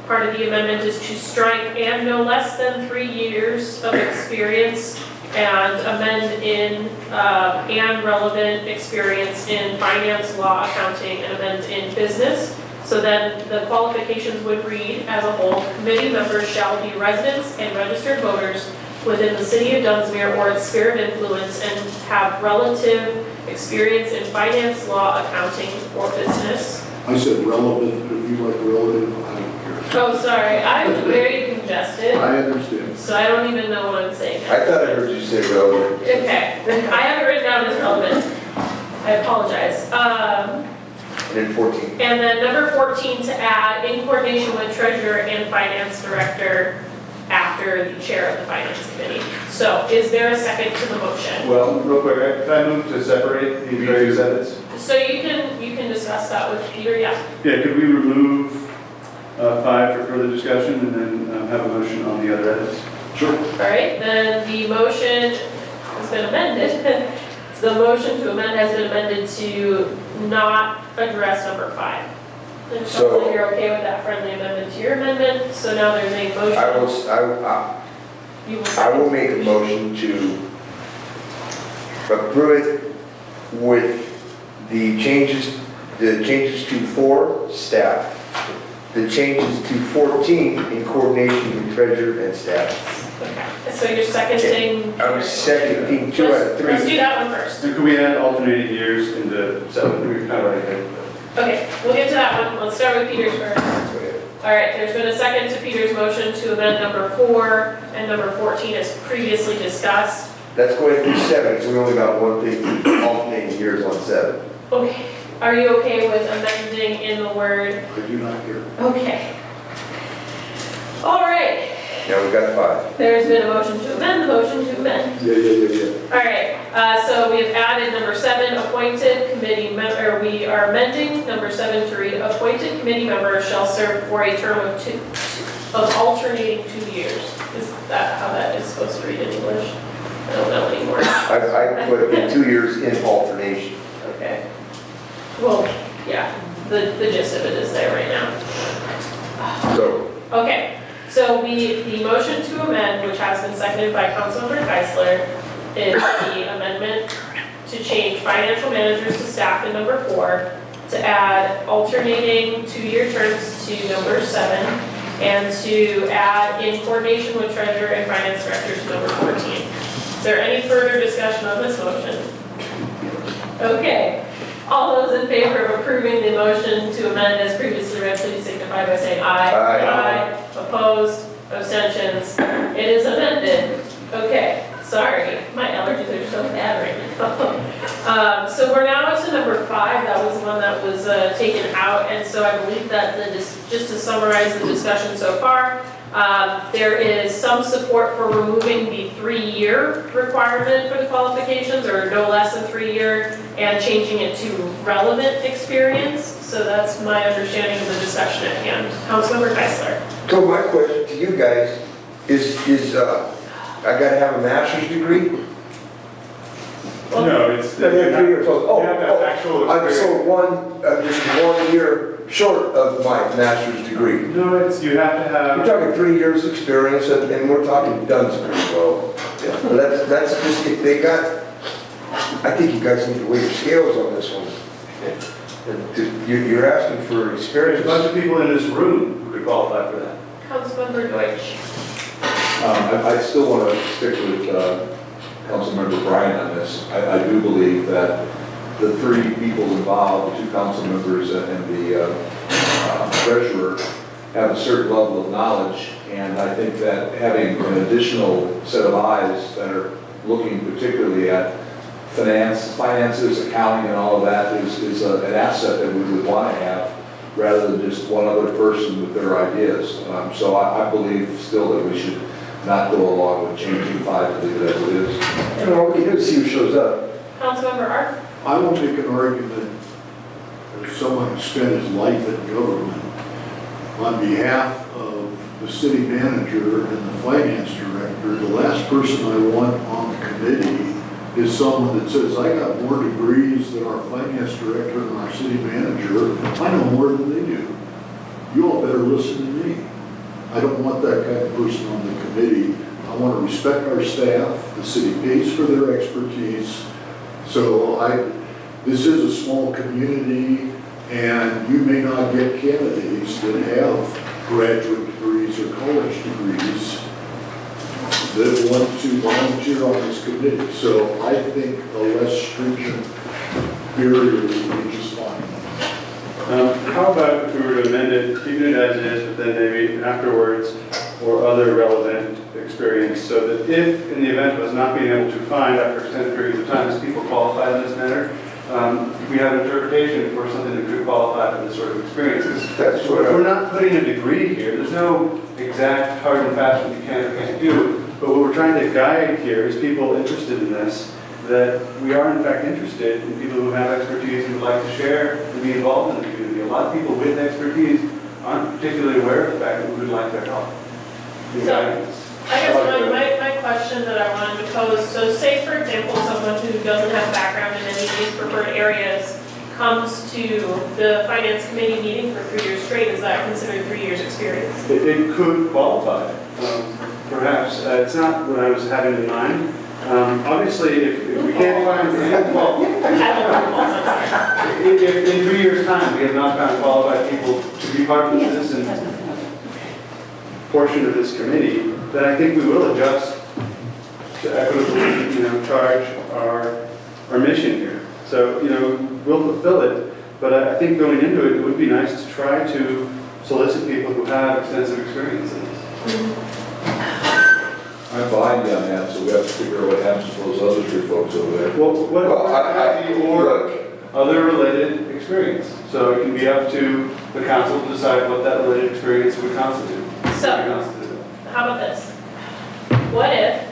part of the amendment is to strike and no less than 3 years of experience and amend in, and relevant experience in finance, law, accounting, and amend in business. So then the qualifications would read as a whole, committee members shall be residents and registered voters within the city of Dunsmuir or its sphere of influence and have relative experience in finance, law, accounting, or business. I said relevant, but if you like relative, I don't care. Oh, sorry, I'm very congested, I understand. so I don't even know what I'm saying. I thought I heard you say relevant. Okay, I have it written down as relevant. I apologize. And then 14. And then number 14 to add in coordination with treasurer and finance director after the chair of the finance committee. So is there a second to the motion? Well, real quick, can I move to separate the various edits? So you can discuss that with Peter, yeah. Yeah, could we remove 5 for further discussion and then have a motion on the other edits? Sure. All right, then the motion has been amended. The motion to amend has been amended to not address number 5. And So- sounds like you're okay with that friendly amendment to your amendment, so now there's a motion. I You will will second. make a motion to approve it with the changes to 4, staff. The changes to 14 in coordination with treasurer and staff. Okay, so you're seconding. I'm seconding 2 out of 3. Let's do that one first. And could we add alternating years into 7? We were kind of already did. Okay, we'll get to that one. Let's start with Peter's first. All right, there's been a second to Peter's motion to amend number 4 and number 14 as previously discussed. Let's go ahead and do 7, so we only got one thing, alternating years on 7. Okay, are you okay with amending in the word? I do not care. Okay. All right, Now we've got 5. there's been a motion to amend, the motion to amend. Yeah. All right, so we've added number 7, appointed committee member, we are amending number 7 to read, appointed committee members shall serve for a term of alternating 2 years. Is that how that is supposed to read in English? I don't know anymore. I put in 2 years in alternation. Okay. Well, yeah, the gist of it is there right now. So, Okay, so the motion to amend, which has been seconded by Councilmember Keisler, is the amendment to change financial managers to staff in number 4, to add alternating 2-year terms to number 7, and to add in coordination with treasurer and finance director to number 14. Is there any further discussion on this motion? Okay. All those in favor of approving the motion to amend as previously read, please signify by saying aye. Aye. Opposed? Abstentions? It is amended. Okay, sorry, my allergies are so bad right now. So we're now up to number 5. That was the one that was taken out, and so I believe that just to summarize the discussion so far, there is some support for removing the 3-year requirement for the qualifications, or no less than 3-year, and changing it to relevant experience. So that's my understanding of the discussion at hand. Councilmember Keisler. so my question to you guys is I gotta have a master's degree? No, it's. You have 3 years. You have to have actual I'm experience. so just 1 year short of my master's degree. No, it's, you have to have. You're talking 3 years experience, and we're talking Dunsmuir, well, yeah. That's just, if they got I think you guys need to weigh your scales on this one. You're asking for There's experience. a bunch of people in this room who could qualify for that. Councilmember Deutsch. I still want to stick with Councilmember Bryan on this. I do believe that the three people involved, the two council members and the treasurer, have a certain level of knowledge, and I think that having an additional set of eyes that are looking particularly at finances, accounting, and all of that is an asset that we would want to have, rather than just one other person with their ideas. So I believe still that we should not go along with changing 5 to leave it as it is. And all we can do is see who shows up. Councilmember Art. I will make an argument as someone who spent his life in government on behalf of the city manager and the finance director. The last person I want on the committee is someone that says, I got more degrees than our finance director and our city manager. I know more than they do. You all better listen to me. I don't want that kind of person on the committee. I want to respect our staff. The city pays for their expertise. So this is a small community, and you may not get candidates that have graduate degrees or college degrees that want to volunteer on this committee. So I think a less stringent barrier would be just fine. How about if we were to amend it, keep it as is, but then maybe afterwards, or other relevant experience, so that if, in the event of us not being able to find after extended periods of time, as people qualify in this manner, we have interpretation for something that could qualify for this sort of experience. That's what We're not putting a degree here. There's no exact hard and fast what you can or can't do. But what we're trying to guide here is people interested in this, that we are in fact interested in people who have expertise and would like to share and be involved in the community. A lot of people with expertise aren't particularly aware of the fact that we would like their help. So, I guess my question that I wanted to pose, so say for example, someone who doesn't have a background in any of these preferred areas comes to the finance committee meeting for 3 years straight, is that considered 3 years experience? It could qualify, perhaps. It's not what I was having in mind. Obviously, if we can't find any, well, if in 3 years' time we have not found qualified people to be part of the citizen portion of this committee, then I think we will adjust to equitably, charge our mission here. So, we'll fulfill it, but I think going into it, it would be nice to try to solicit people who have extensive experience in this. I'm behind you on that, so we have to figure out what happens to those other three folks over there. Or other related experience. So it can be up to the council to decide what that related experience would constitute. So, how about this? What if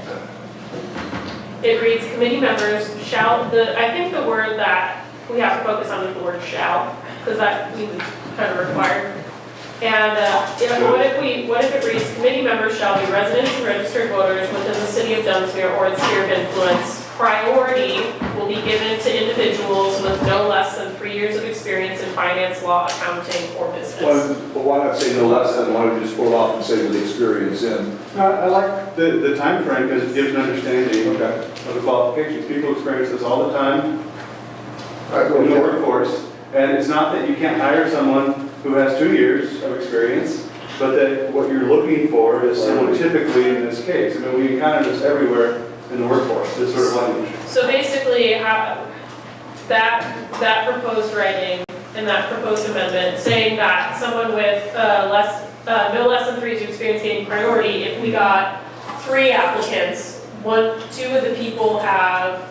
it reads committee members shall, I think the word that we have to focus on is the word shall, because that means it's kind of required. And what if it reads committee members shall be residents and registered voters within the city of Dunsmuir or its sphere of influence. Priority will be given to individuals with no less than 3 years of experience in finance, law, accounting, or business. But why not say no less than, why don't we just pull it off and say with experience in? I like the time frame because it gives an understanding of the qualifications. People experience this all the time in the workforce. And it's not that you can't hire someone who has 2 years of experience, but that what you're looking for is someone typically in this case. I mean, we encounter this everywhere in the workforce, this sort of language. So basically, that proposed writing and that proposed amendment saying that someone with no less than 3 years of experience getting priority, if we got 3 applicants, 2 of the people have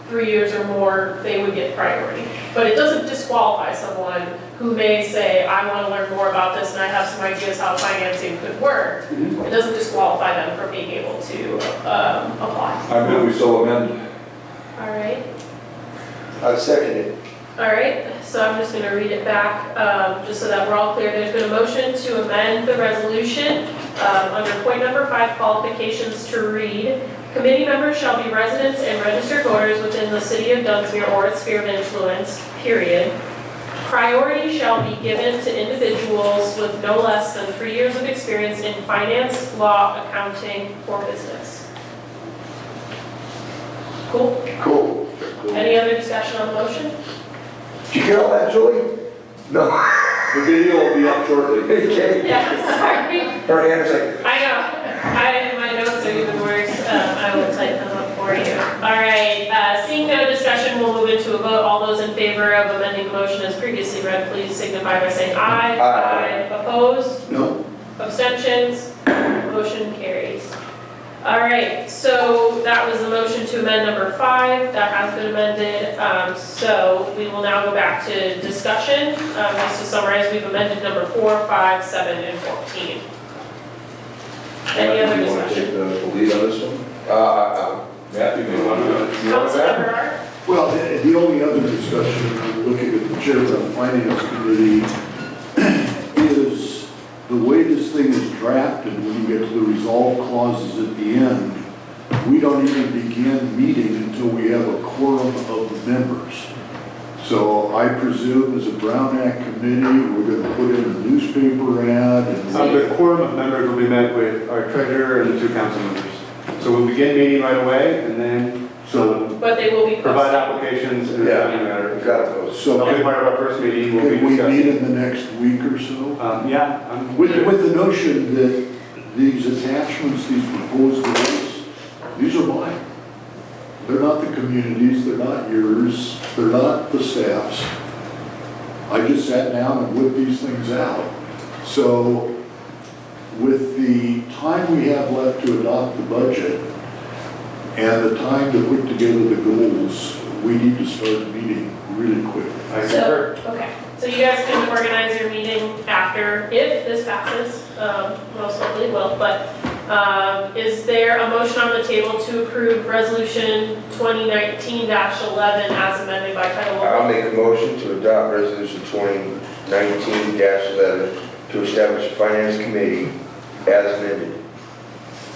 3 years or more, they would get priority. But it doesn't disqualify someone who may say, I want to learn more about this and I have some ideas how financing could work. It doesn't disqualify them from being able to apply. I move we so amend. All right. I second it. All right, so I'm just going to read it back, just so that we're all clear. There's been a motion to amend the resolution under point number 5, qualifications, to read, committee members shall be residents and registered voters within the city of Dunsmuir or its sphere of influence, period. Priority shall be given to individuals with no less than 3 years of experience in finance, law, accounting, or business. Cool? Cool. Any other discussion on the motion? Did you get all that, Julie? No. The video will be up shortly. Okay. Yeah, sorry. Her hand is like, I know. My notes are even worse. I will type them up for you. All right, seeing no discussion, we'll move into a vote. All those in favor of amending the motion as previously read, please signify by saying aye. Aye. Opposed? No? Abstentions? Motion carries. All right, so that was the motion to amend number 5. That has been amended. So we will now go back to discussion. Just to summarize, we've amended number 4, 5, 7, and 14. Any other You want to take discussion? the lead on this one? Matthew, you want to? Councilmember Art? Well, the only other discussion, I'm looking at the chair of the finance committee, is the way this thing is drafted, when you get to the resolve clauses at the end, we don't even begin meeting until we have a quorum of members. So I presume as a Brown Act committee, we're gonna put in a newspaper ad and. The quorum of members will be met with our treasurer and the 2 council members. So we'll begin meeting right away and then But they will be provide posted. applications in a Yeah. timely manner. got those. So That'll be part of our first meeting. We'll be can we discussing. meet in the next week or so? Yeah. With the notion that these attachments, these proposed bills, these are mine. They're not the community's, they're not yours, they're not the staff's. I just sat down and whipped these things out. So with the time we have left to adopt the budget and the time to put together the goals, we need to start meeting really quick. I concur. So, okay, so you guys can organize your meeting after, if this passes, most likely it will, but is there a motion on the table to approve resolution 2019-11 as amended by title I'll only? make a motion to adopt resolution 2019-11 to establish a finance committee as amended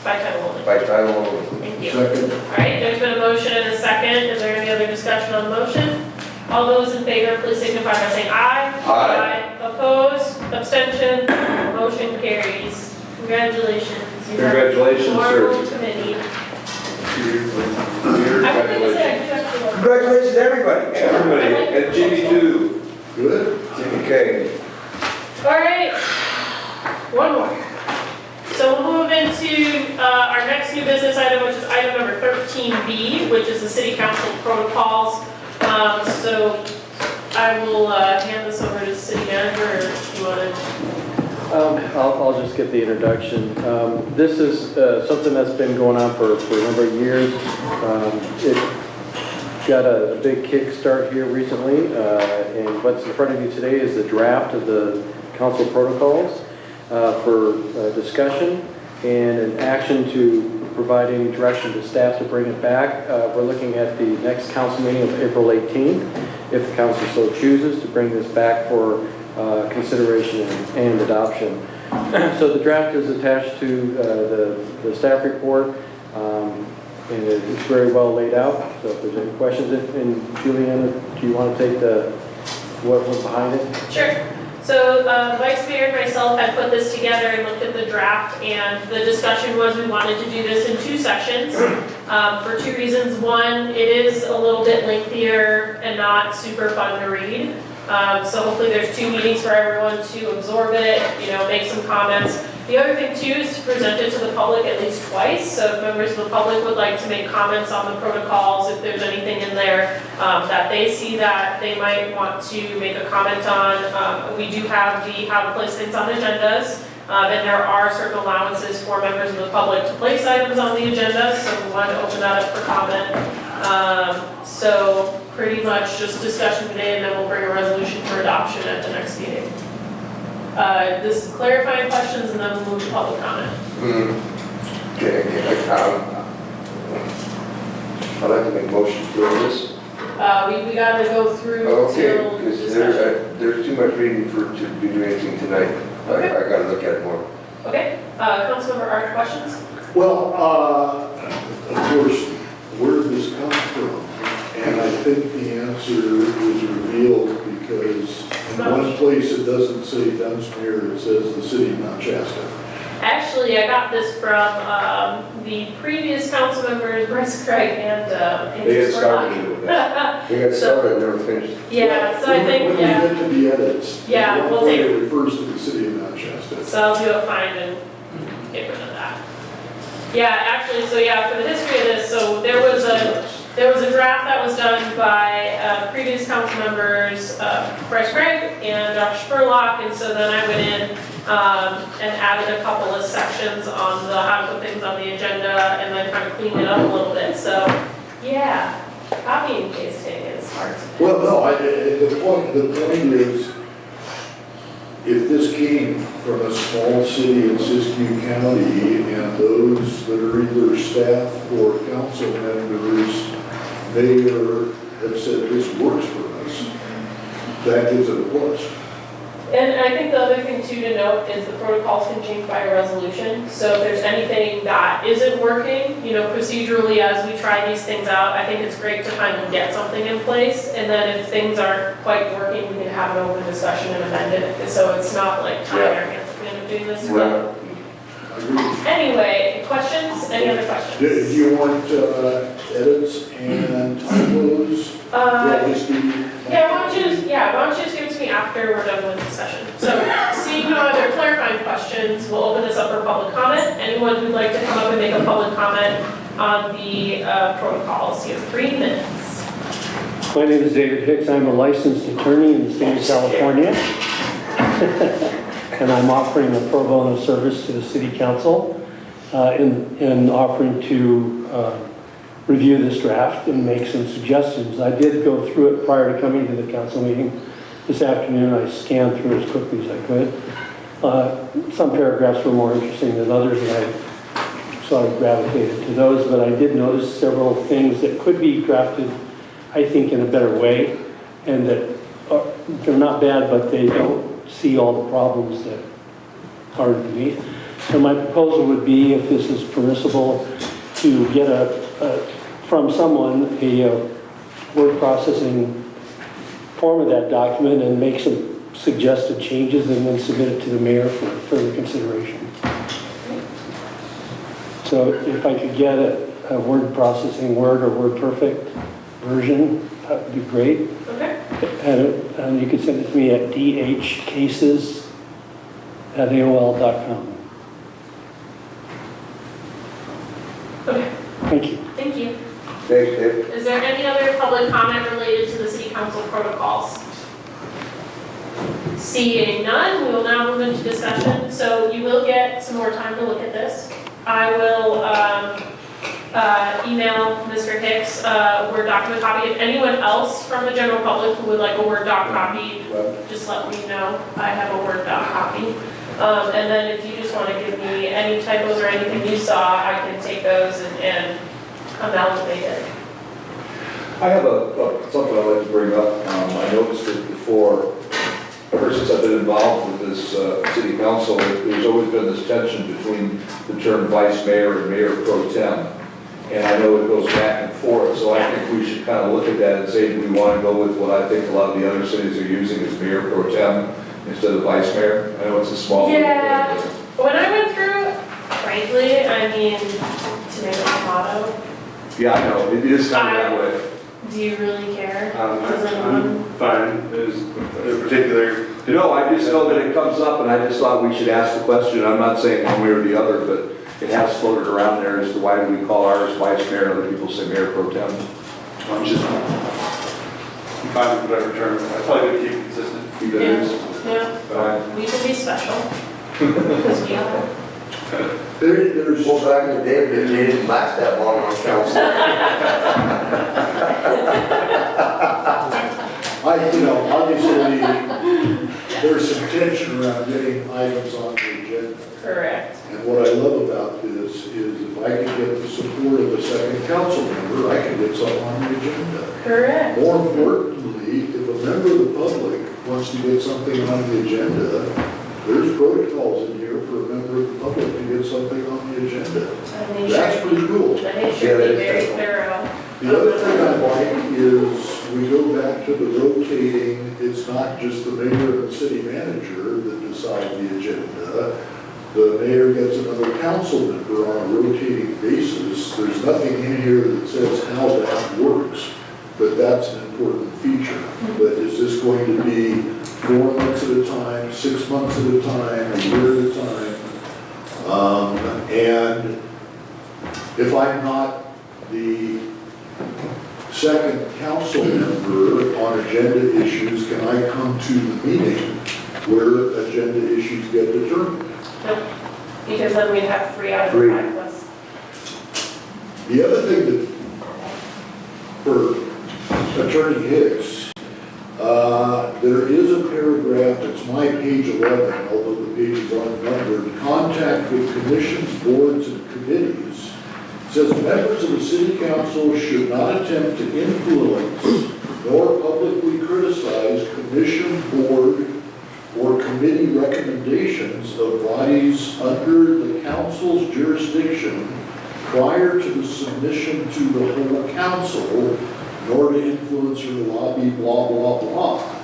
By title only. by title only. Thank you. Second. All right, there's been a motion and a second. Is there any other discussion on the motion? All those in favor, please signify by saying aye. Aye. Opposed, abstention, motion carries. Congratulations. You have Congratulations, a sir. formal committee. I was gonna say, I do have to. Congratulations, everybody. Everybody, and Jimmy too. Good. Okay. All right, one more. So we'll move into our next new business item, which is item number 13B, which is the city council protocols. So I will hand this over to the city manager, or if you want to. I'll just get the introduction. This is something that's been going on for a number of years. It got a big kickstart here recently, and what's in front of you today is the draft of the council protocols for discussion and an action to provide any direction to staff to bring it back. We're looking at the next council meeting of April 18th, if the council so chooses, to bring this back for consideration and adoption. So the draft is attached to the staff report, and it's very well laid out. So if there's any questions, and Juliana, do you want to take what was behind it? Sure. So Vice Mayor and myself had put this together and looked at the draft, and the discussion was we wanted to do this in 2 sessions for 2 reasons. One, it is a little bit lengthier and not super fun to read. So hopefully there's 2 meetings for everyone to absorb it, make some comments. The other thing too is to present it to the public at least twice. So if members of the public would like to make comments on the protocols, if there's anything in there that they see that they might want to make a comment on, we do have how to place things on agendas. And there are certain allowances for members of the public to place items on the agenda, so we wanted to open that up for comment. So pretty much just discussion today, and then we'll bring a resolution for adoption at the next meeting. This clarifying questions, and then we'll move to public comment. Okay, I'd like to make motions to do this. We gotta go through Okay, till because discussion. there's too much reading to do anything tonight. I gotta look at it more. Okay, Councilmember Art, questions? Well, of course, where did this come from? And I think the answer is revealed because in one place it doesn't say Dunsmuir, it says the city of Mount Shasta. Actually, I got this from the previous council members, Bryce Craig and They had Andrew started Spurlock. it with We got started, never finished. Yeah, so I think, When yeah. we get to the edits. Yeah, we'll take- It refers to the city of Manchester. So I'll do a find and get rid of that. Yeah, actually, so yeah, for the history of this, so there was a draft that was done by previous council members, Bryce Gregg and Josh Spurlock, and so then I went in and added a couple of sections on the how to put things on the agenda and then kind of cleaned it up a little bit, so yeah, copying and pasting is hard to do. Well, no, the point is, if this came from a small city in Siskiyou County and those that are either staff or council members, mayor, have said this works for us, that gives it a plus. And I think the other thing too to note is the protocols can change by a resolution. So if there's anything that isn't working, you know, procedurally as we try these things out, I think it's great to kind of get something in place. And then if things aren't quite working, we can have an open discussion and amend it. So it's not like tying our hands at the end of doing this. But anyway, questions? Any other questions? Do you want edits and typos? Yeah, why don't you just give it to me after we're done with the session. So, seeing no other clarifying questions, we'll open this up for public comment. Anyone who'd like to come up and make a public comment on the protocols, you have 3 minutes. My name is David Hicks. I'm a licensed attorney in the state of California. And I'm offering a pro bono service to the city council in offering to review this draft and make some suggestions. I did go through it prior to coming to the council meeting this afternoon. I scanned through it as quickly as I could. Some paragraphs were more interesting than others, and I sort of gravitated to those, but I did notice several things that could be drafted, I think, in a better way, and that they're not bad, but they don't see all the problems that are underneath. So my proposal would be, if this is permissible, to get from someone a word processing form of that document and make some suggested changes and then submit it to the mayor for further consideration. So if I could get a word processing Word or Word Perfect version, that would be great. Okay. And you could send it to me at dhcases@aol.com. Okay. Thank you. Thank you. Thanks, Dave. Is there any other public comment related to the city council protocols? Seeing none, we will now move into discussion. So you will get some more time to look at this. I will email Mr. Hicks a Word document copy. If anyone else from the general public who would like a Word doc copy, just let me know. I have a Word doc copy. And then if you just want to give me any typos or anything you saw, I can take those and amalgamate it. I have something I'd like to bring up. I noticed it before, ever since I've been involved with this city council, there's always been this tension between the term vice mayor and mayor pro tem. And I know it goes back and forth, so I think we should kind of look at that and say, do we want to go with what I think a lot of the other cities are using as mayor pro tem instead of vice mayor? I know it's a small. Yeah, when I went through, frankly, I mean, tomato, tomato. Yeah, I know, it is kind of that way. Do you really care? Does I'm anyone? fine, there's a particular. No, I just know that it comes up, and I just thought we should ask the question. I'm not saying one way or the other, but it has floated around there as to why do we call ours vice mayor, and other people say mayor pro tem. I'm fine with whatever term, I probably would keep it consistent. Keep it as. Yeah, we can be special, because we are. There's Well, back in the day, they didn't last that long on council. obviously, there's some tension around getting items on the agenda. Correct. And what I love about this is if I can get the support of a second council member, I can get something on the agenda. Correct. More importantly, if a member of the public wants to get something on the agenda, there's protocols in here for a member of the public to get something on the agenda. That's pretty cool. And they should be very thorough. The other thing I like is we go back to the rotating, it's not just the mayor and the city manager that decide the agenda. The mayor gets another council member on a rotating basis. There's nothing in here that says how that works. but that's an important feature. But is this going to be 4 months at a time, 6 months at a time, a year at a time? And if I'm not the second council member on agenda issues, can I come to the meeting where agenda issues get determined? Nope, because then we'd have 3 out of the 5 lists. The other thing that, for Attorney Hicks, there is a paragraph, it's my page 11, although the pages aren't numbered, contact with commissions, boards, and committees. It says members of the city council should not attempt to influence nor publicly criticize commission, board, or committee recommendations of bodies under the council's jurisdiction prior to the submission to the whole council, nor to influence or lobby, blah, blah, blah.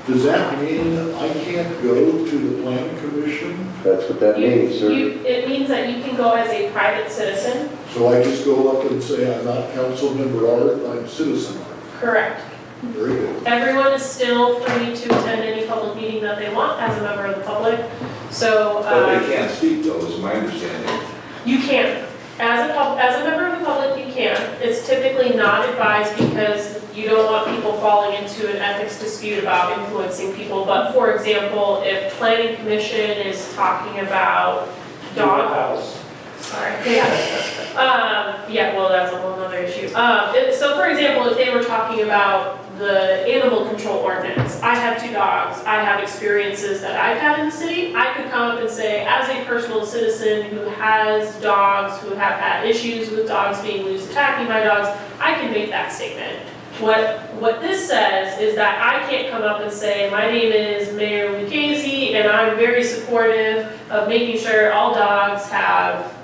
Does that mean I can't go to the planning commission? That's what that means, sir. It means that you can go as a private citizen. So I just go up and say, I'm not council member Arth, I'm citizen Arth. Correct. Very good. Everyone is still free to attend any public meeting that they want as a member of the public. So But they can't speak though, is my understanding. you can. As a member of the public, you can. It's typically not advised because you don't want people falling into an ethics dispute about influencing people. But for example, if planning commission is talking about dog house. Sorry, yeah, well, that's a whole other issue. So for example, if they were talking about the animal control ordinance, I have 2 dogs, I have experiences that I've had in the city, I could come up and say, as a personal citizen who has dogs, who have had issues with dogs being loose, attacking my dogs, I can make that statement. What this says is that I can't come up and say, my name is Mayor Lucchese, and I'm very supportive of making sure all dogs have,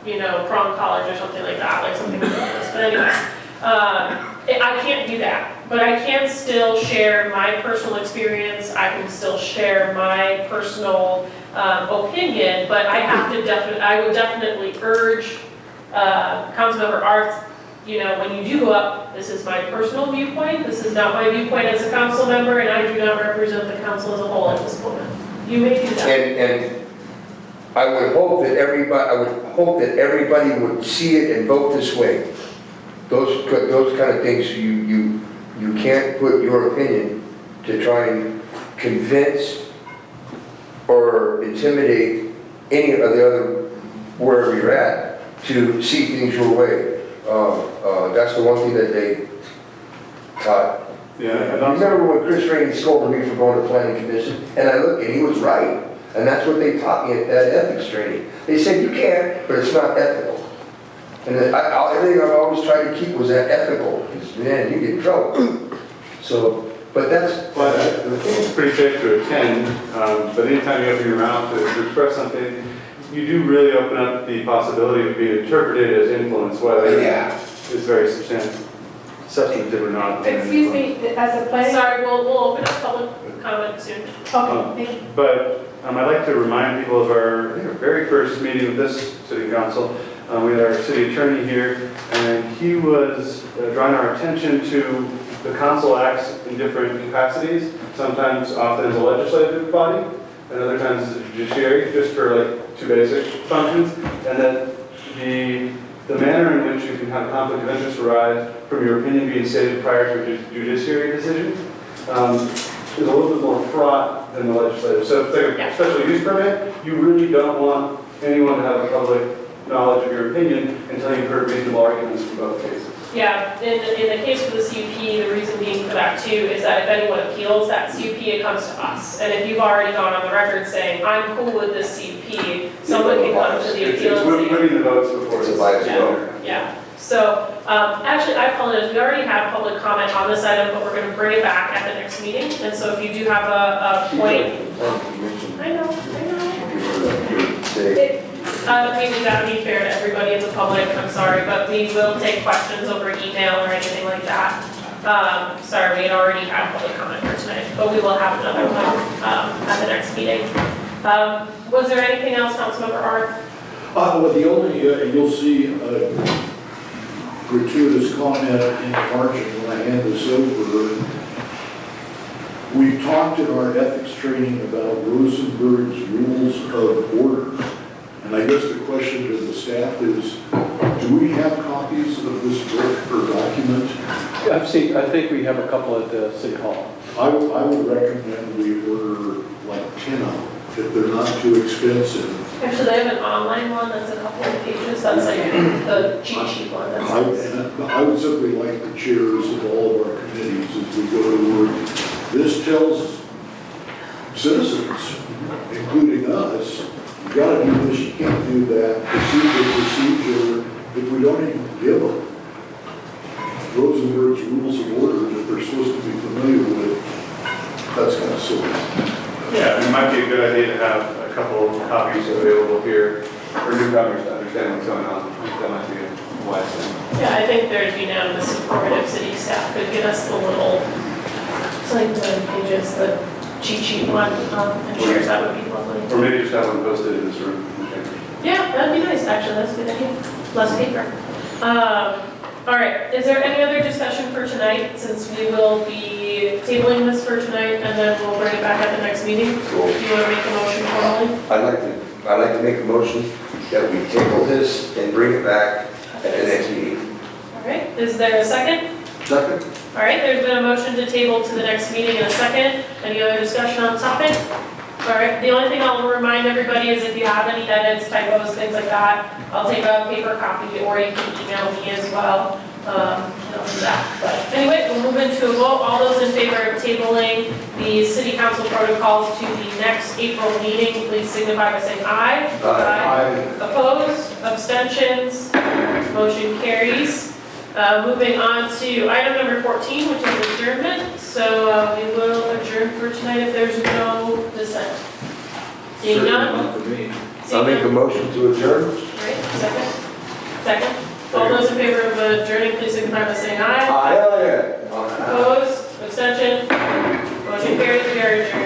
prong collars or something like that, like something ridiculous. But anyway, I can't do that. But I can still share my personal experience, I can still share my personal opinion, but I would definitely urge Councilmember Arth, when you do go up, this is my personal viewpoint, this is not my viewpoint as a council member, and I do not represent the council as a whole at this moment. You may do that. And I would hope that everybody would see it and vote this way. Those kind of things, you can't put your opinion to try and convince or intimidate any of the other, wherever you're at, to see things your way. That's the one thing that they taught. Yeah, I remember when Chris Rainey scolded me for going to planning commission, and I looked, and he was right. And that's what they taught me at that ethics training. They said, you can, but it's not ethical. And everything I've always tried to keep was that ethical, because man, you get in trouble. So, but that's... Well, I think it's pretty safe to attend, but anytime you open your mouth to express something, you do really open up the possibility of being interpreted as influence, whether it's very substantive or not. Excuse me, as a planning. Sorry, we'll open up public comment soon. Okay, thank you. But I'd like to remind people of our very first meeting with this city council. We had our city attorney here, and he was drawing our attention to the council acts in different capacities, sometimes often as a legislative body, and other times as a judiciary, just for like 2 basic functions, and that the manner in which you can have conflict of interest arise from your opinion being stated prior to a judiciary decision is a little bit more fraught than the legislative. So if it's like a special use permit, you really don't want anyone to have a public knowledge of your opinion until you've heard reasonable arguments from both cases. Yeah, in the case of the CUP, the reason being for that too is that if anyone appeals that CUP, it comes to us. And if you've already gone on the record saying, I'm cool with this CUP, someone can come to the appeal and It's winning the votes before it's a biased vote. Yeah. So, actually, I apologize. We already had public comment on this item, but we're going to bring it back at the next meeting. And so if you do have a point. I know. We gotta be fair to everybody as a public, I'm sorry, but we will take questions over email or anything like that. Sorry, we had already had public comment for tonight, but we will have another one at the next meeting. Was there anything else, Councilmember Arth? Well, the only, you'll see gratuitous comment in the margin when I hand this over, we've talked in our ethics training about Rosenberg's Rules of Order. And I guess the question to the staff is, do we have copies of this book or document? I think we have a couple at the City Hall. I would recommend we order like 10 of them, if they're not too expensive. Actually, they have an online one that's a couple of pages, that's like the cheat sheet one. I would simply like the chairs of all of our committees as we go to work. This tells citizens, including us, you gotta do this, you can't do that, procedure, if we don't even give them Rosenberg's Rules of Order that they're supposed to be familiar with, that's kind of silly. Yeah, it might be a good idea to have a couple of copies available here, or new copies to understand what's going on. That might be a wise thing. Yeah, I think there'd be unanimous support if city staff could give us the little, it's like the pages, the cheat sheet one, I'm sure that would be lovely. Or maybe just have one posted in this room. Yeah, that'd be nice, actually, that's a good idea, less paper. All right, is there any other discussion for tonight, since we will be tabling this for tonight, and then we'll bring it back at the next meeting? Do you want to make a motion formally? I'd like to make a motion that we table this and bring it back at the next meeting. All right, is there a second? Second? All right, there's been a motion to table to the next meeting in a second. Any other discussion on the topic? All right, the only thing I'll remind everybody is if you have any edits, typos, things like that, I'll take a paper copy or you can email me as well. Do that. But anyway, we'll move into a vote. All those in favor of tabling the city council protocols to the next April meeting, please signify by saying aye. Aye. Opposed? Abstentions? Motion carries. Moving on to item number 14, which is adjournment. So we will adjourn for tonight if there's no dissent. Seeing none? I'll make a motion to adjourn. Right, second? Second? All those in favor of adjourning, please signify by saying aye. Hell yeah. Opposed? Abstention? Motion carries. We are adjourned.